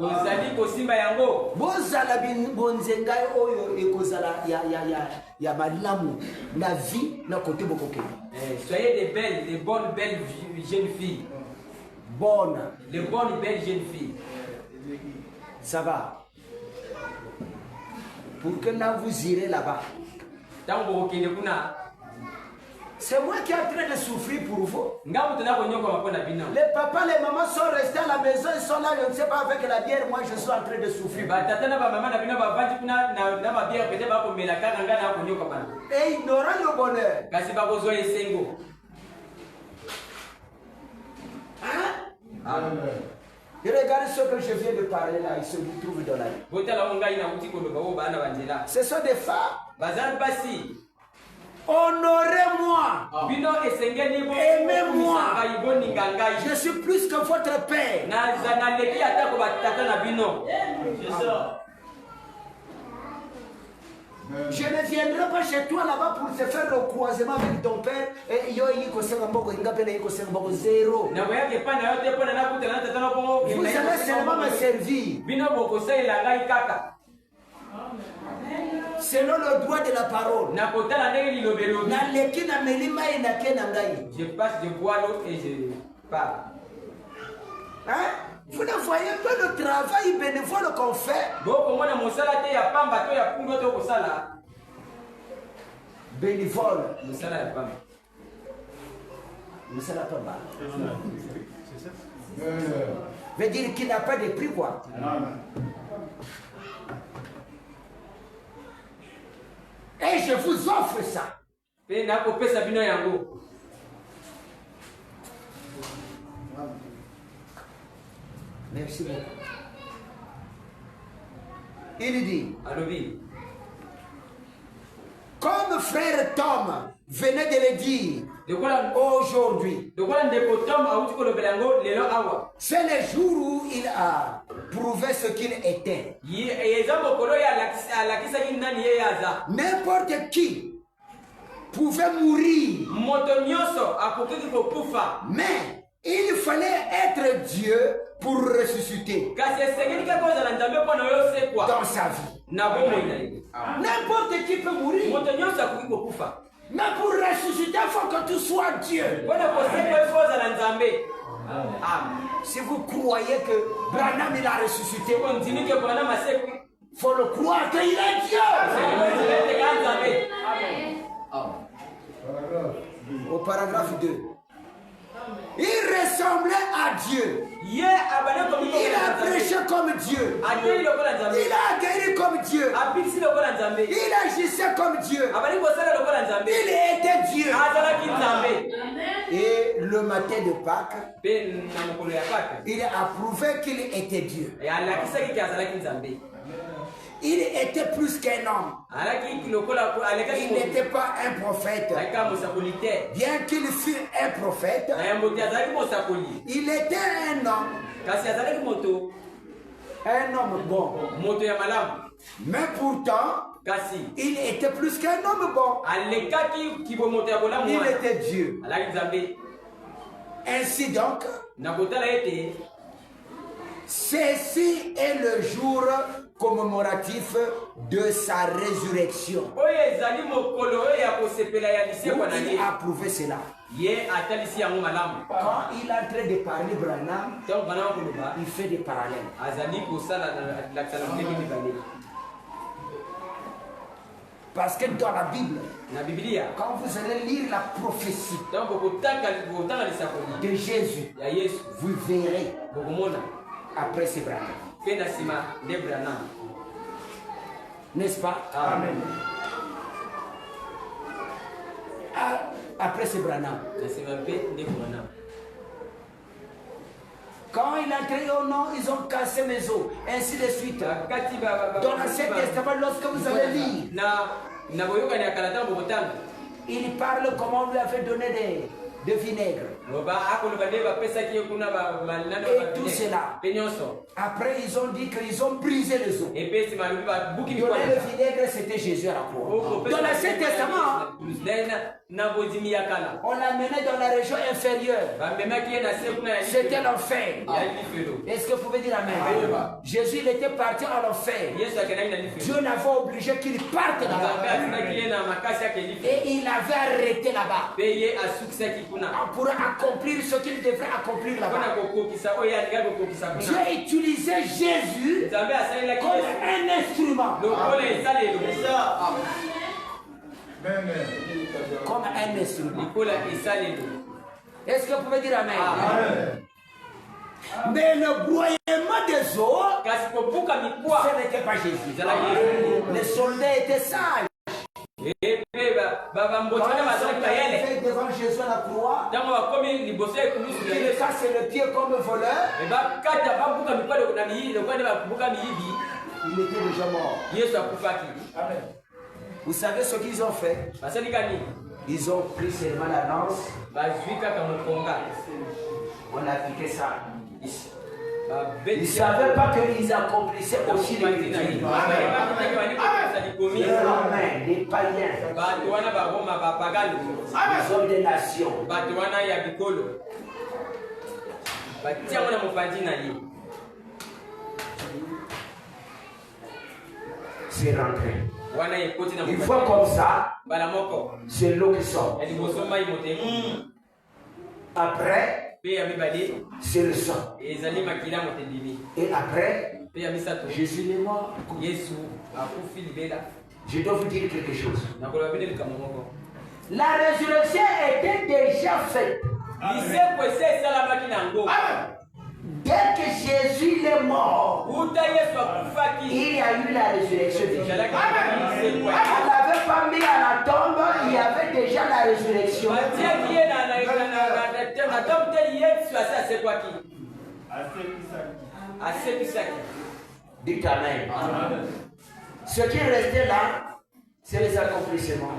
Soyez des bonnes, belles jeunes filles. bonnes. Les bonnes belles jeunes filles. Ça va. Pour que là vous irez là-bas. C'est moi qui est en train de souffrir pour vous. Les papas, les mamans sont restés à la maison, ils sont là, je ne sais pas, avec la bière, moi je suis en train de souffrir. Et ils n'auront le bonheur. Hein? Et regardez ce que je viens de parler là, ils se trouvent dans la vie. Ce sont des femmes. Honorez-moi. Aimez-moi. Je suis plus que votre père. Je ne viendrai pas chez toi là-bas pour te faire le croisement avec ton père. Et zéro. Vous allez seulement me servir. Selon le droit de la parole. Je passe, je bois l'eau et je pars. Hein? Vous ne voyez pas le travail bénévole qu'on fait? Bénévole. Veut dire qu'il n'a pas de prix, quoi. Et je vous offre ça. Merci beaucoup. Il dit, comme frère Tom venait de le dire, aujourd'hui, c'est le jour où il a prouvé ce qu'il était. N'importe qui pouvait mourir, mais il fallait être Dieu pour ressusciter dans sa vie. N'importe qui peut mourir, mais pour ressusciter, il faut que tu sois Dieu. Si vous croyez que Branham il a ressuscité, il faut le croire qu'il est Dieu. Au paragraphe 2. Il ressemblait à Dieu. Il a prêché comme Dieu. Il a guéri comme Dieu. Il agissait comme Dieu. Il était Dieu. Et le matin de Pâques, il a prouvé qu'il était Dieu. Il était plus qu'un homme. Il n'était pas un prophète. Bien qu'il fût un prophète, il était un homme. Un homme bon. Mais pourtant, il était plus qu'un homme bon. Il était Dieu. Ainsi donc, ceci est le jour commémoratif de sa résurrection. Où il a prouvé cela. Quand il est en train de parler Branham, il fait des parallèles. Parce que dans la Bible, quand vous allez lire la prophétie de Jésus, vous verrez après ce Branham. N'est-ce pas? Amen. Après ce Branham. Quand il a entré au nom, ils ont cassé mes os, ainsi de suite. Dans l'Ancien Testament, lorsque vous allez lire, il parle comment on lui avait donné de vinaigre. Et tout cela. Après, ils ont dit qu'ils ont brisé les os. Donner le vinaigre, c'était Jésus à la croix. Dans l'Ancien Testament, on l'a mené dans la région inférieure. C'était l'enfer. Est-ce que vous pouvez dire Amen? Jésus, il était parti à l'enfer. Dieu l'avait obligé qu'il parte là-bas. Et il avait arrêté là-bas. Pour à accomplir ce qu'il devrait accomplir là-bas. Dieu utilisait Jésus comme un instrument. Comme un instrument. Est-ce que vous pouvez dire amen? Mais le broyement des eaux, ce n'était pas Jésus. Les soldats étaient sages. Quand ils fait devant Jésus à la croix, il casse le pied comme un voleur. Il était déjà mort. Amen. Vous savez ce qu'ils ont fait? Ils ont pris seulement la lance. On a piqué ça. Ils ne savaient pas qu'ils accomplissaient aussi les métiers. Les Romains, les païens, les hommes des nations. C'est rentré. Une fois comme ça, c'est l'eau qui sort. Après, c'est le sang. Et après, Jésus est mort. Je dois vous dire quelque chose. La résurrection était déjà faite. Dès que Jésus est mort, il y a eu la résurrection déjà. On n'avait pas mis à la tombe, il y avait déjà la résurrection. Dites amen. Ce qui restait là, c'est les accomplissements.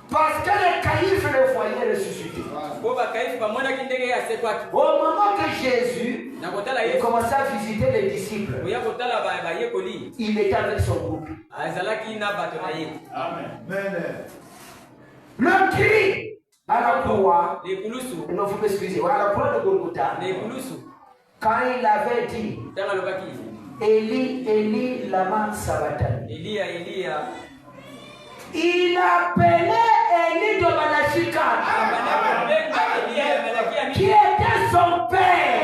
Parce que les caïfs le voyaient ressuscité. Au moment que Jésus commençait à visiter les disciples, il était avec son groupe. Le cri à la croix, non, vous m'excusez, à la croix de Golgotha, quand il avait dit Eli, Eli, lama sabachthani. Il appelait Eli de Malachika, qui était son père.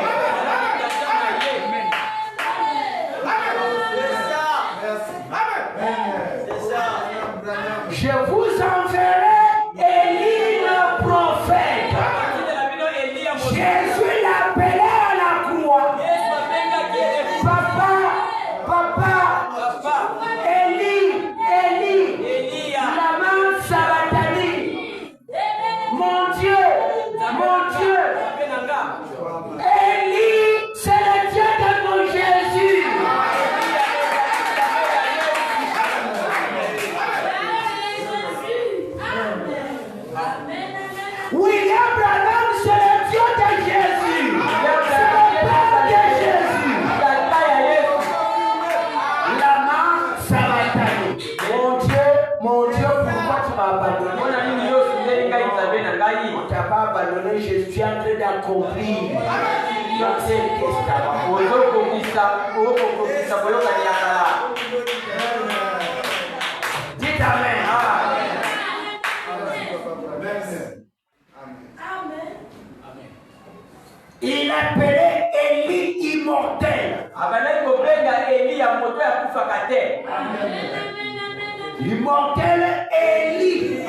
Je vous enverrai Eli le prophète. Jésus l'appelait à la croix. Papa, Eli, Eli, lama sabachthani. Mon Dieu, Eli, c'est le Dieu de mon Jésus. William Branham, c'est le Dieu de Jésus. C'est le Père de Jésus. Lama sabachthani. Mon Dieu, pourquoi tu m'as abandonné? On ne t'a pas abandonné, je suis en train d'accomplir l'Ancien Testament. Dites amen. Il appelait Élie immortel. L'immortel Élie.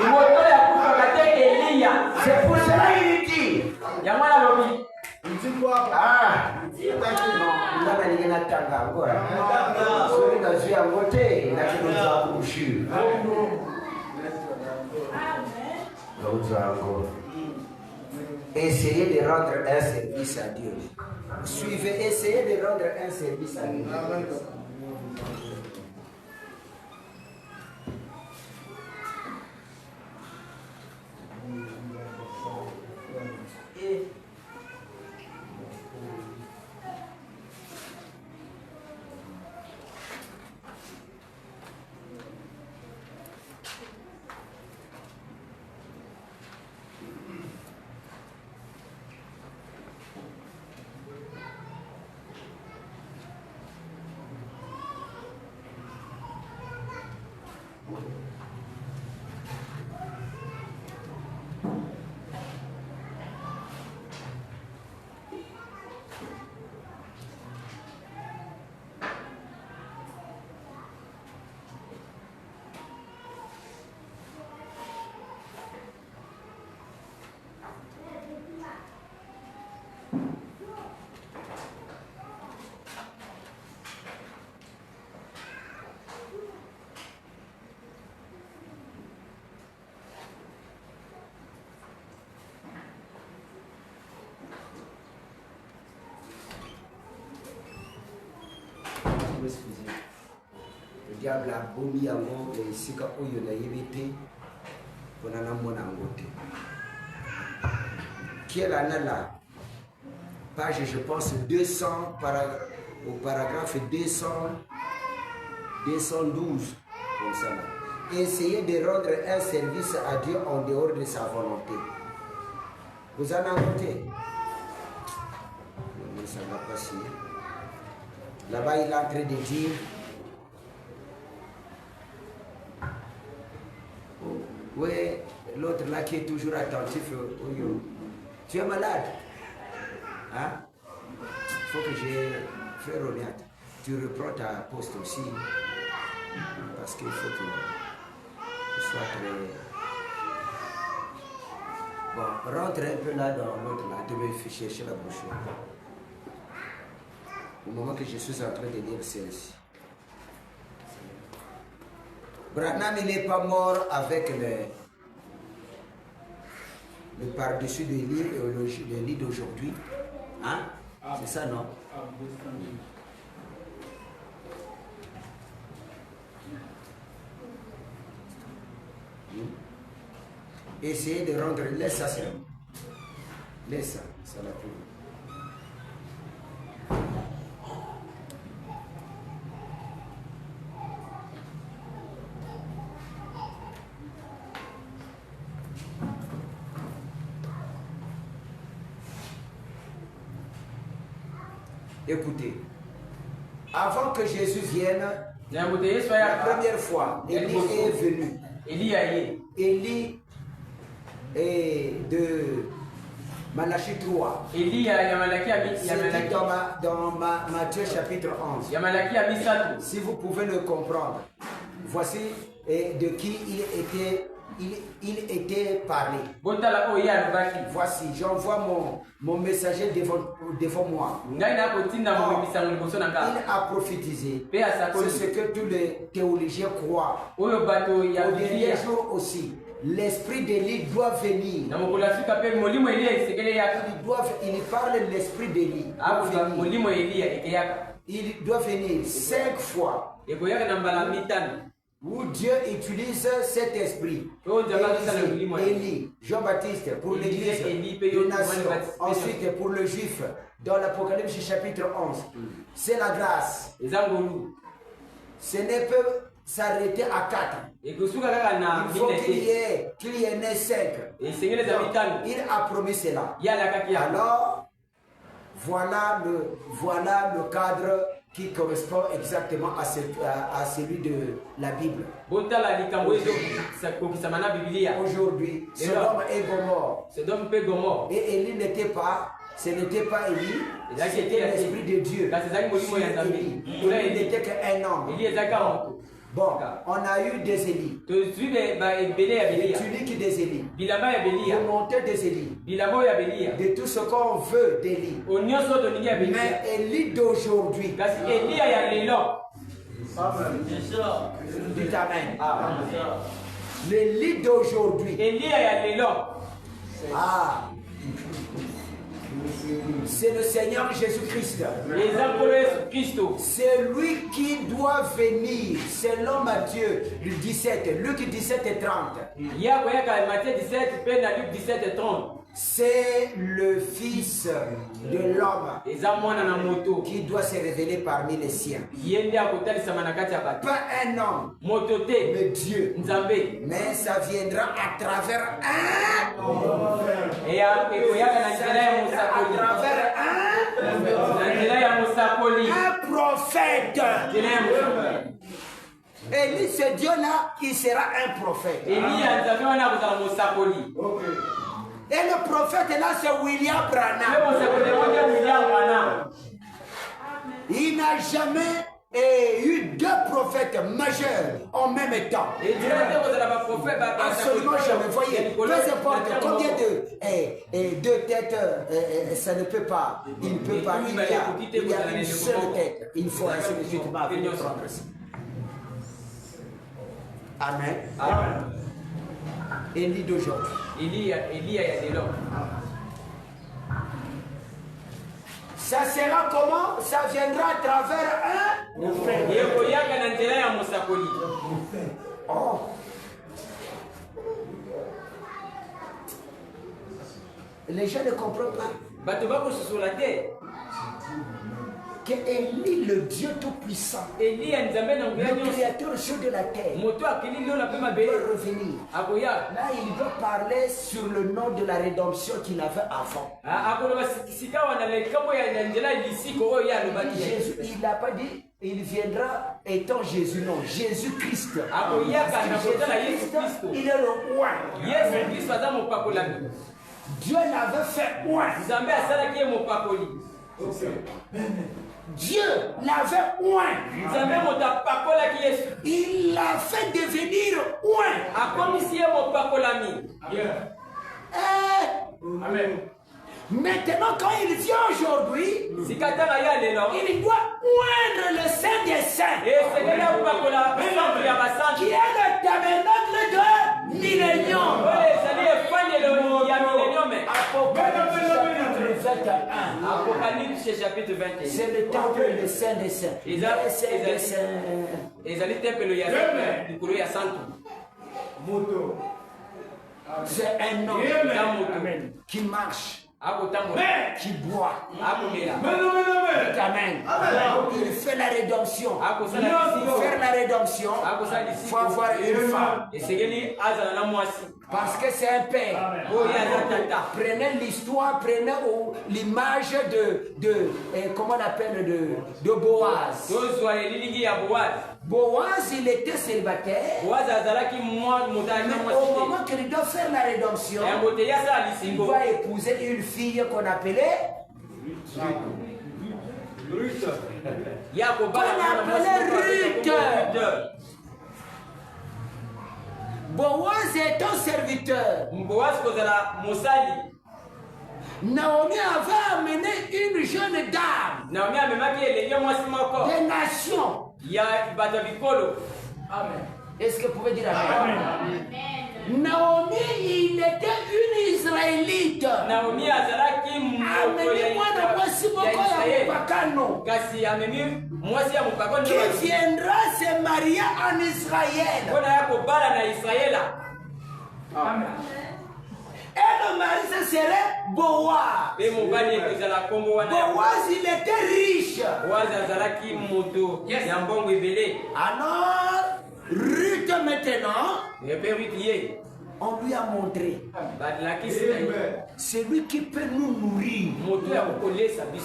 C'est pour cela qu'il dit. Essayez de rendre un service à Dieu. Suivez, essayez de rendre un service à Dieu. Le diable a bomi yango esika oyo na yebite pona na mona ngote. Quelle année là? Page je pense 200 au paragraphe 212 comme ça là. Essayez de rendre un service à Dieu en dehors de sa volonté. Vous en avez noté? Mais ça va passer. Là-bas, il est en train de dire oui, l'autre là qui est toujours attentif, tu es malade. Hein? Il faut que je fasse honnête. Tu reprends ta poste aussi. Parce qu'il faut que tu sois très... Bon, rentre un peu là dans l'autre là, tu veux chercher la brochure. Au moment que je suis en train de lire celle-ci. Branham, il n'est pas mort avec le par-dessus de lit et le lit d'aujourd'hui. Hein? C'est ça, non? Essayez de rendre... Laisse ça, c'est... Laisse ça, ça l'a pris. Écoutez, avant que Jésus vienne, la première fois, Élie est venu. Élie est de Malachie 3. C'est dit dans Matthieu chapitre 11. Si vous pouvez le comprendre, voici de qui il était parlé. Voici, j'envoie mon messager devant moi. Il a prophétisé. C'est ce que tous les théologiens croient. Au dernier jour aussi, l'esprit d'Élie doit venir. Il parle de l'esprit d'Élie. Il doit venir 5 fois. Où Dieu utilise cet esprit. Élie, Jean-Baptiste pour l'église des nations. Ensuite pour le juif dans l'Apocalypse chapitre 11. C'est la grâce. Ce n'est pas s'arrêter à 4. Il faut qu'il y ait 5. Il a promis cela. Alors, voilà le cadre qui correspond exactement à celui de la Bible. Aujourd'hui, Sodome et Gomorrhe. Et Élie ce n'était pas Élie, c'était l'esprit de Dieu. Il n'était qu'un homme. Bon, on a eu des Élis. Les tuniques des Élis. Les montées des Élis. De tout ce qu'on veut d'Élie. Mais Élie d'aujourd'hui. Dites amen. L'Élie d'aujourd'hui. Ah. C'est le Seigneur Jésus-Christ. C'est lui qui doit venir selon Matthieu 17, Luc 17 et 30. C'est le Fils de l'homme qui doit se révéler parmi les siens. Pas un homme, mais Dieu. Mais ça viendra à travers un prophète. Élie, ce Dieu-là, il sera un prophète. Et le prophète là, c'est William Branham. Il n'a jamais eu 2 prophètes majeurs en même temps. Absolument jamais. Voyez, peu importe combien de têtes, ça ne peut pas. Il ne peut pas. Il y a une seule tête. Il faut ainsi de suite. Amen. Élie d'aujourd'hui. Ça sera comment? Ça viendra à travers un oh. Les gens ne comprennent pas que Élie, le Dieu Tout-Puissant, le Créateur chaud de la terre, doit revenir. Là, il veut parler sur le nom de la rédemption qu'il avait avant. Jésus, il n'a pas dit il viendra étant Jésus, non, Jésus-Christ. Il est le roi. Dieu l'avait fait roi. Dieu l'avait oint. Il l'a fait devenir oint. Maintenant, quand il vient aujourd'hui, il doit oindre le Saint des Saints, qui est le tabernacle de millénium. Apocalypse chapitre 21. C'est le temple le Saint des Saints. C'est un homme qui marche, qui boit. Amen. Il fait la rédemption. Pour faire la rédemption, il faut avoir une femme. Parce que c'est un père. Prenez l'histoire, prenez l'image de comment on appelle, de Boaz. Boaz, il était célibataire. Mais au moment qu'il doit faire la rédemption, il va épouser une fille qu'on appelait Ruth. Boaz est un serviteur. Naomi avait amené une jeune dame des nations. Amen. Est-ce que vous pouvez dire amen? Naomi, il était une Israélite. Amenez-moi de voici qui viendra se marier en Israël. Amen. Et le mari, ce serait Boaz. Boaz, il était riche. Alors, Ruth maintenant, on lui a montré celui qui peut nous nourrir,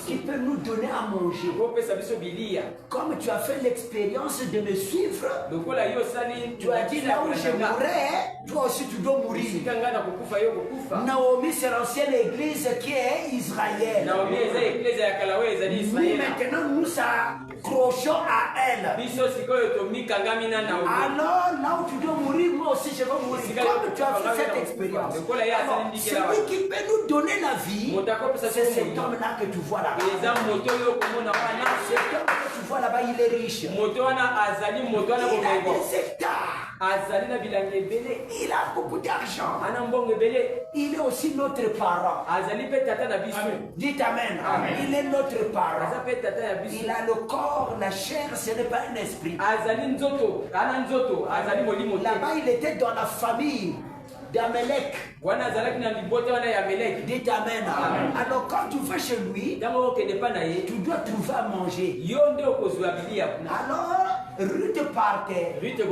qui peut nous donner à manger. Comme tu as fait l'expérience de me suivre, tu as dit là où je mourrai, toi aussi tu dois mourir. Naomi, c'est l'ancienne église qui est Israël. Nous maintenant nous s'accrochons à elle. Alors là où tu dois mourir, moi aussi je vais mourir. Comme tu as fait cette expérience. Alors, celui qui peut nous donner la vie, c'est cet homme-là que tu vois là-bas. Cet homme que tu vois là-bas, il est riche. Il a des hectares. Il a beaucoup d'argent. Il est aussi notre parent. Dites amen. Il est notre parent. Il a le corps, la chair, ce n'est pas un esprit. Là-bas, il était dans la famille d'Amelek. Dites amen. Alors quand tu vas chez lui, tu dois trouver à manger. Alors Ruth partait. Au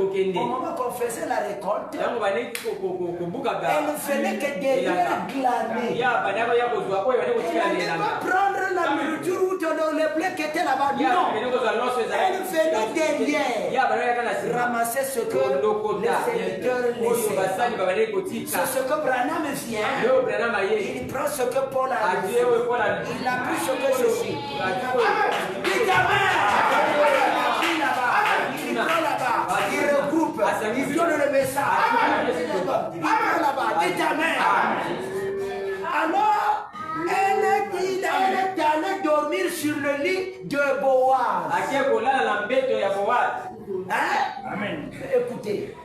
moment qu'on faisait la récolte, elle ne faisait que derrière glaner. Elle n'allait pas prendre la nourriture dans le blé qui était là-bas. Non. Elle venait derrière ramasser ce que les serviteurs laissaient. C'est ce que Branham vient. Il prend ce que Paul a dit. Il a pris ce que je suis. Dites amen. prend là-bas, il regroupe, il donne le message. Il prend là-bas, dites Amen. Alors, elle est allée dormir sur le lit de Boaz. Hein? Amen. Écoutez,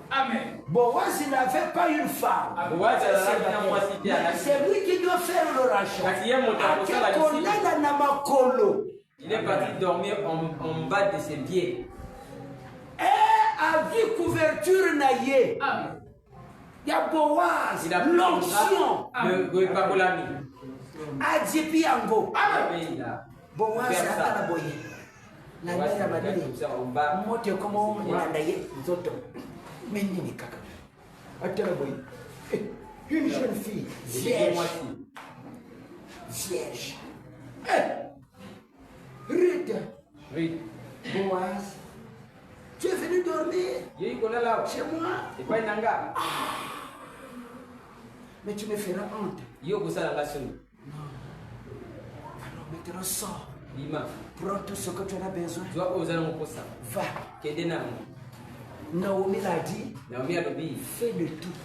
Amen. Boaz n'avait pas une femme. C'est lui qui doit faire le rachat. Il est parti dormir en bas de ses pieds. Et a vu couverture naïe. Il y a Boaz, l'onction. Adjepi Ango. Boaz a la boye. La mère m'a dit, moi tu es comme on a naïe, nous autres. Mais ni kaka. Attends la boye. Une jeune fille, vierge. Vierge. Rita. Boaz. Tu es venu dormir chez moi. Mais tu me feras honte. Non. Alors maintenant sors. Prends tout ce que tu en as besoin. Va. Naomi l'a dit. Fais le tout.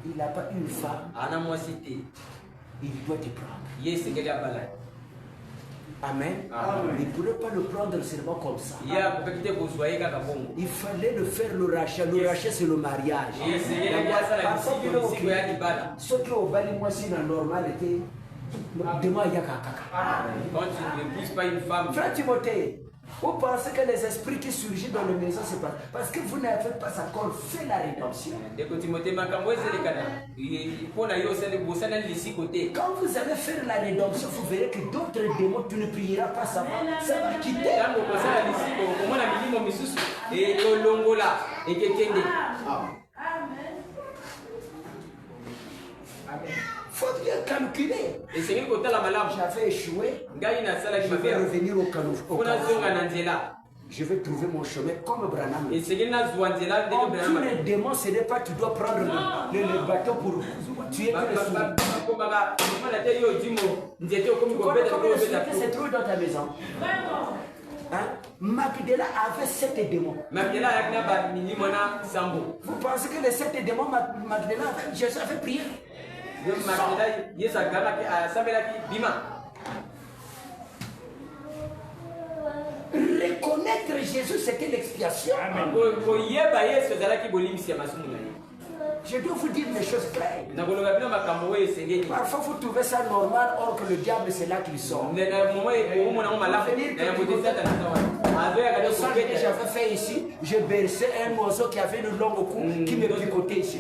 Il n'a pas une femme. Il doit te prendre. Amen. Il ne pourrait pas le prendre seulement comme ça. Il fallait le faire le rachat. Le rachat, c'est le mariage. Ce qui au bali, moi, c'est normal. Demain, il y a kaka. Quand tu n'épouses pas une femme. Frère Timothée, vous pensez que les esprits qui surgissent dans les maisons, c'est pas parce que vous n'avez pas encore fait la rédemption. Quand vous allez faire la rédemption, vous verrez que d'autres démons, tu ne prieras pas ça. Ça va quitter. Faut bien calculer. J'avais échoué. Je vais revenir au Canada. Je vais trouver mon chemin comme Branham. Tous les démons, ce n'est pas tu dois prendre le bateau pour tuer que le souris. C'est trop dans ta maison. Hein? Magdala avait 7 démons. Vous pensez que les 7 démons, Magdala, Jésus avait prié? Reconnaître Jésus, c'était l'expiation. Je dois vous dire les choses claires. Parfois vous trouvez ça normal, or que le diable c'est là qu'il sort. Le sang que j'avais fait ici, je berçais un oiseau qui avait une longue cou qui me picotait ici.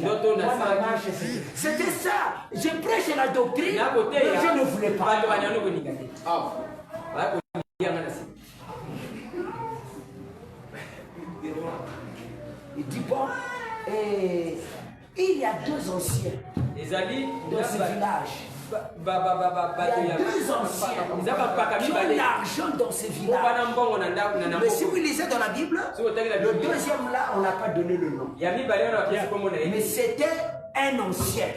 C'était ça. Je prêche la doctrine, mais je ne voulais pas. Il dit bon, il y a 2 anciens dans ce village. Il y a 2 anciens qui ont l'argent dans ce village. Mais si vous lisez dans la Bible, le deuxième là, on n'a pas donné le nom. Mais c'était un ancien.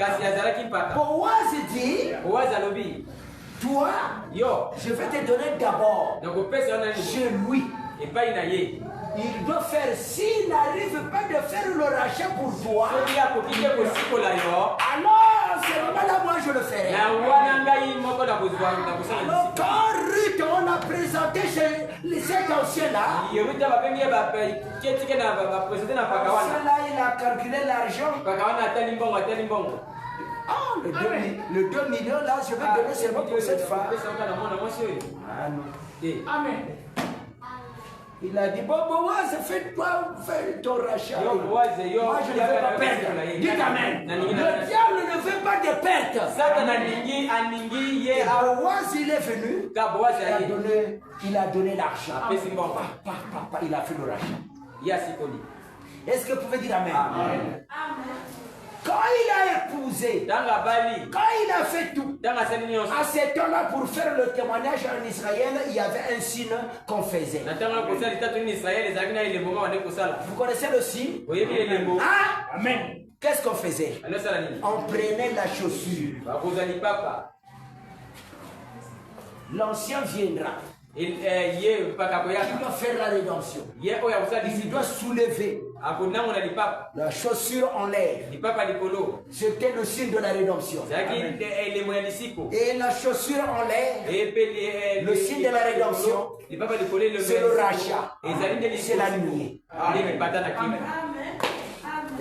Boaz dit, toi, je vais te donner d'abord chez lui. Il doit faire, s'il n'arrive pas de faire le rachat pour toi, alors c'est là moi je le ferai. Alors quand Ruth on a présenté chez cet ancien là, celui-là il a calculé l'argent. Oh, le 2 millions là, je vais donner seulement pour cette femme. Ah non. Amen. Il a dit, bon, Boaz, fais-toi ton rachat. Moi, je ne veux pas perdre. Dites Amen. Le diable ne veut pas de perte. Et Boaz, il est venu. Il a donné l'argent. Il a fait le rachat. Est-ce que vous pouvez dire Amen? Amen. Quand il a épousé, quand il a fait tout, à ce temps-là, pour faire le témoignage en Israël, il y avait un signe qu'on faisait. Vous connaissez le signe? Ah? Amen. Qu'est-ce qu'on faisait? On prenait la chaussure. L'ancien viendra. Il doit faire la rédemption. Il doit soulever la chaussure en l'air. C'était le signe de la rédemption. Amen. Et la chaussure en l'air, le signe de la rédemption, c'est le rachat. C'est la nuée.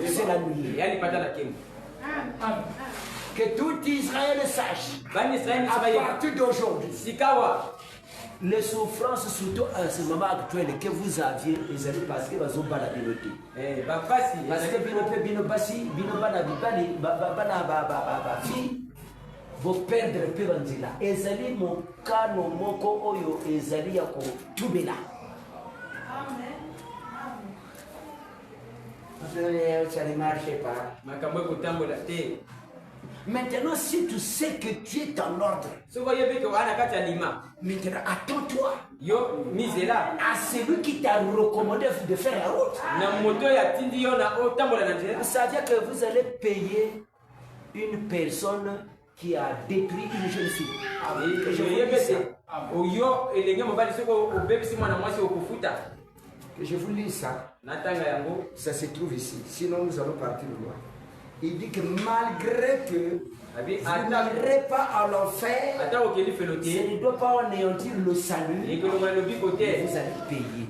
C'est la nuée. Que tout Israël sache, à partir d'aujourd'hui, les souffrances, surtout en ce moment actuel, que vous aviez, ils allaient passer parce que vous avez noté. Parce que vous perdre peu bandila. Ezali mon kano moko oyo ezali ya ko tubela. Ça ne marche pas. Maintenant, si tu sais que tu es en ordre, maintenant attends-toi à celui qui t'a recommandé de faire la route. Vous savez que vous allez payer une personne qui a détruit une jeune fille. Que je vous lis ça. Ça se trouve ici. Sinon, nous allons partir loin. Il dit que malgré que vous n'irez pas à l'enfer, ce ne doit pas anéantir le salut, vous allez payer.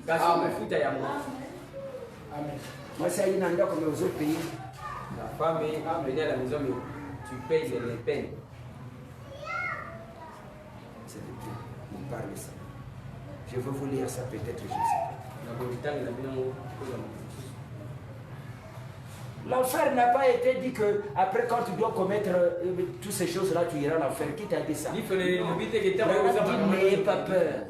Amen. Moi, c'est une endroit comme vous payer. La femme est venue à la maison, mais tu payes les peines. C'est le peine. On parle de ça. Je veux vous lire ça, peut-être, je sais. L'enfer n'a pas été dit que après quand tu dois commettre toutes ces choses-là, tu iras à l'enfer. Qui t'a dit ça? N'ayez pas peur.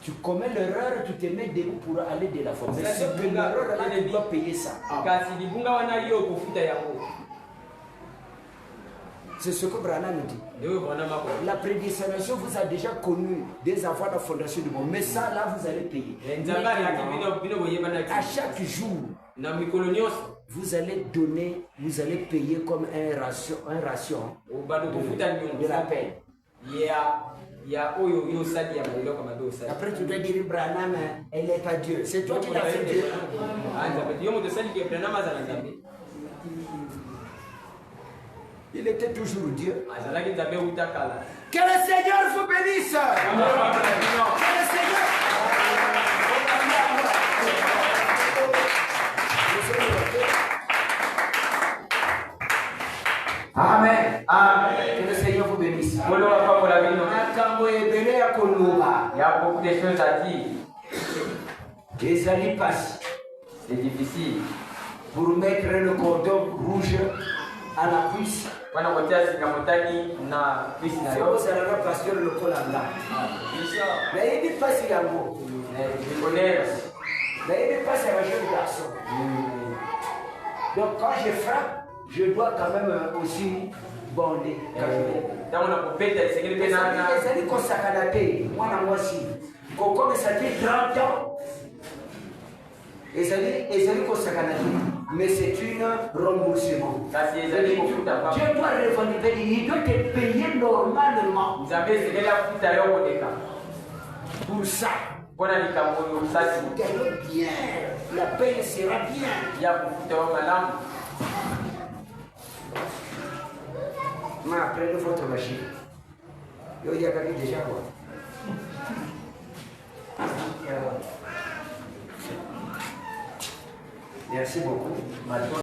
Tu commets l'erreur, tu te mets debout pour aller de la force. Mais si l'erreur là, tu dois payer ça. C'est ce que Branham nous dit. La prédestination vous a déjà connu des enfants de la fondation du monde. Mais ça, là, vous allez payer. À chaque jour, vous allez donner, vous allez payer comme un ration de la peine. Après, tu dois dire Branham, elle n'est pas Dieu. C'est toi qui l'as fait Dieu. Il était toujours Dieu. Que le Seigneur vous bénisse. Que le Seigneur. Amen. Que le Seigneur vous bénisse. Il y a beaucoup de choses à dire. Les années passent. C'est difficile. Pour mettre le cordon rouge à la cuisse. Il faut que ça ne passe pas le col à là. Mais il n'est pas si l'amour. Mais il n'est pas si un jeune garçon. Donc quand je frappe, je dois quand même aussi bonder. Les années qu'on s'accadate, moi moi aussi. Quand ça fait 30 ans, les années qu'on s'accadate. Mais c'est un remboursement. Dieu doit revenir, il doit te payer normalement. Pour ça, gagnons bien, la paix sera bien. Mais après votre machine, il y a déjà quoi. Merci beaucoup.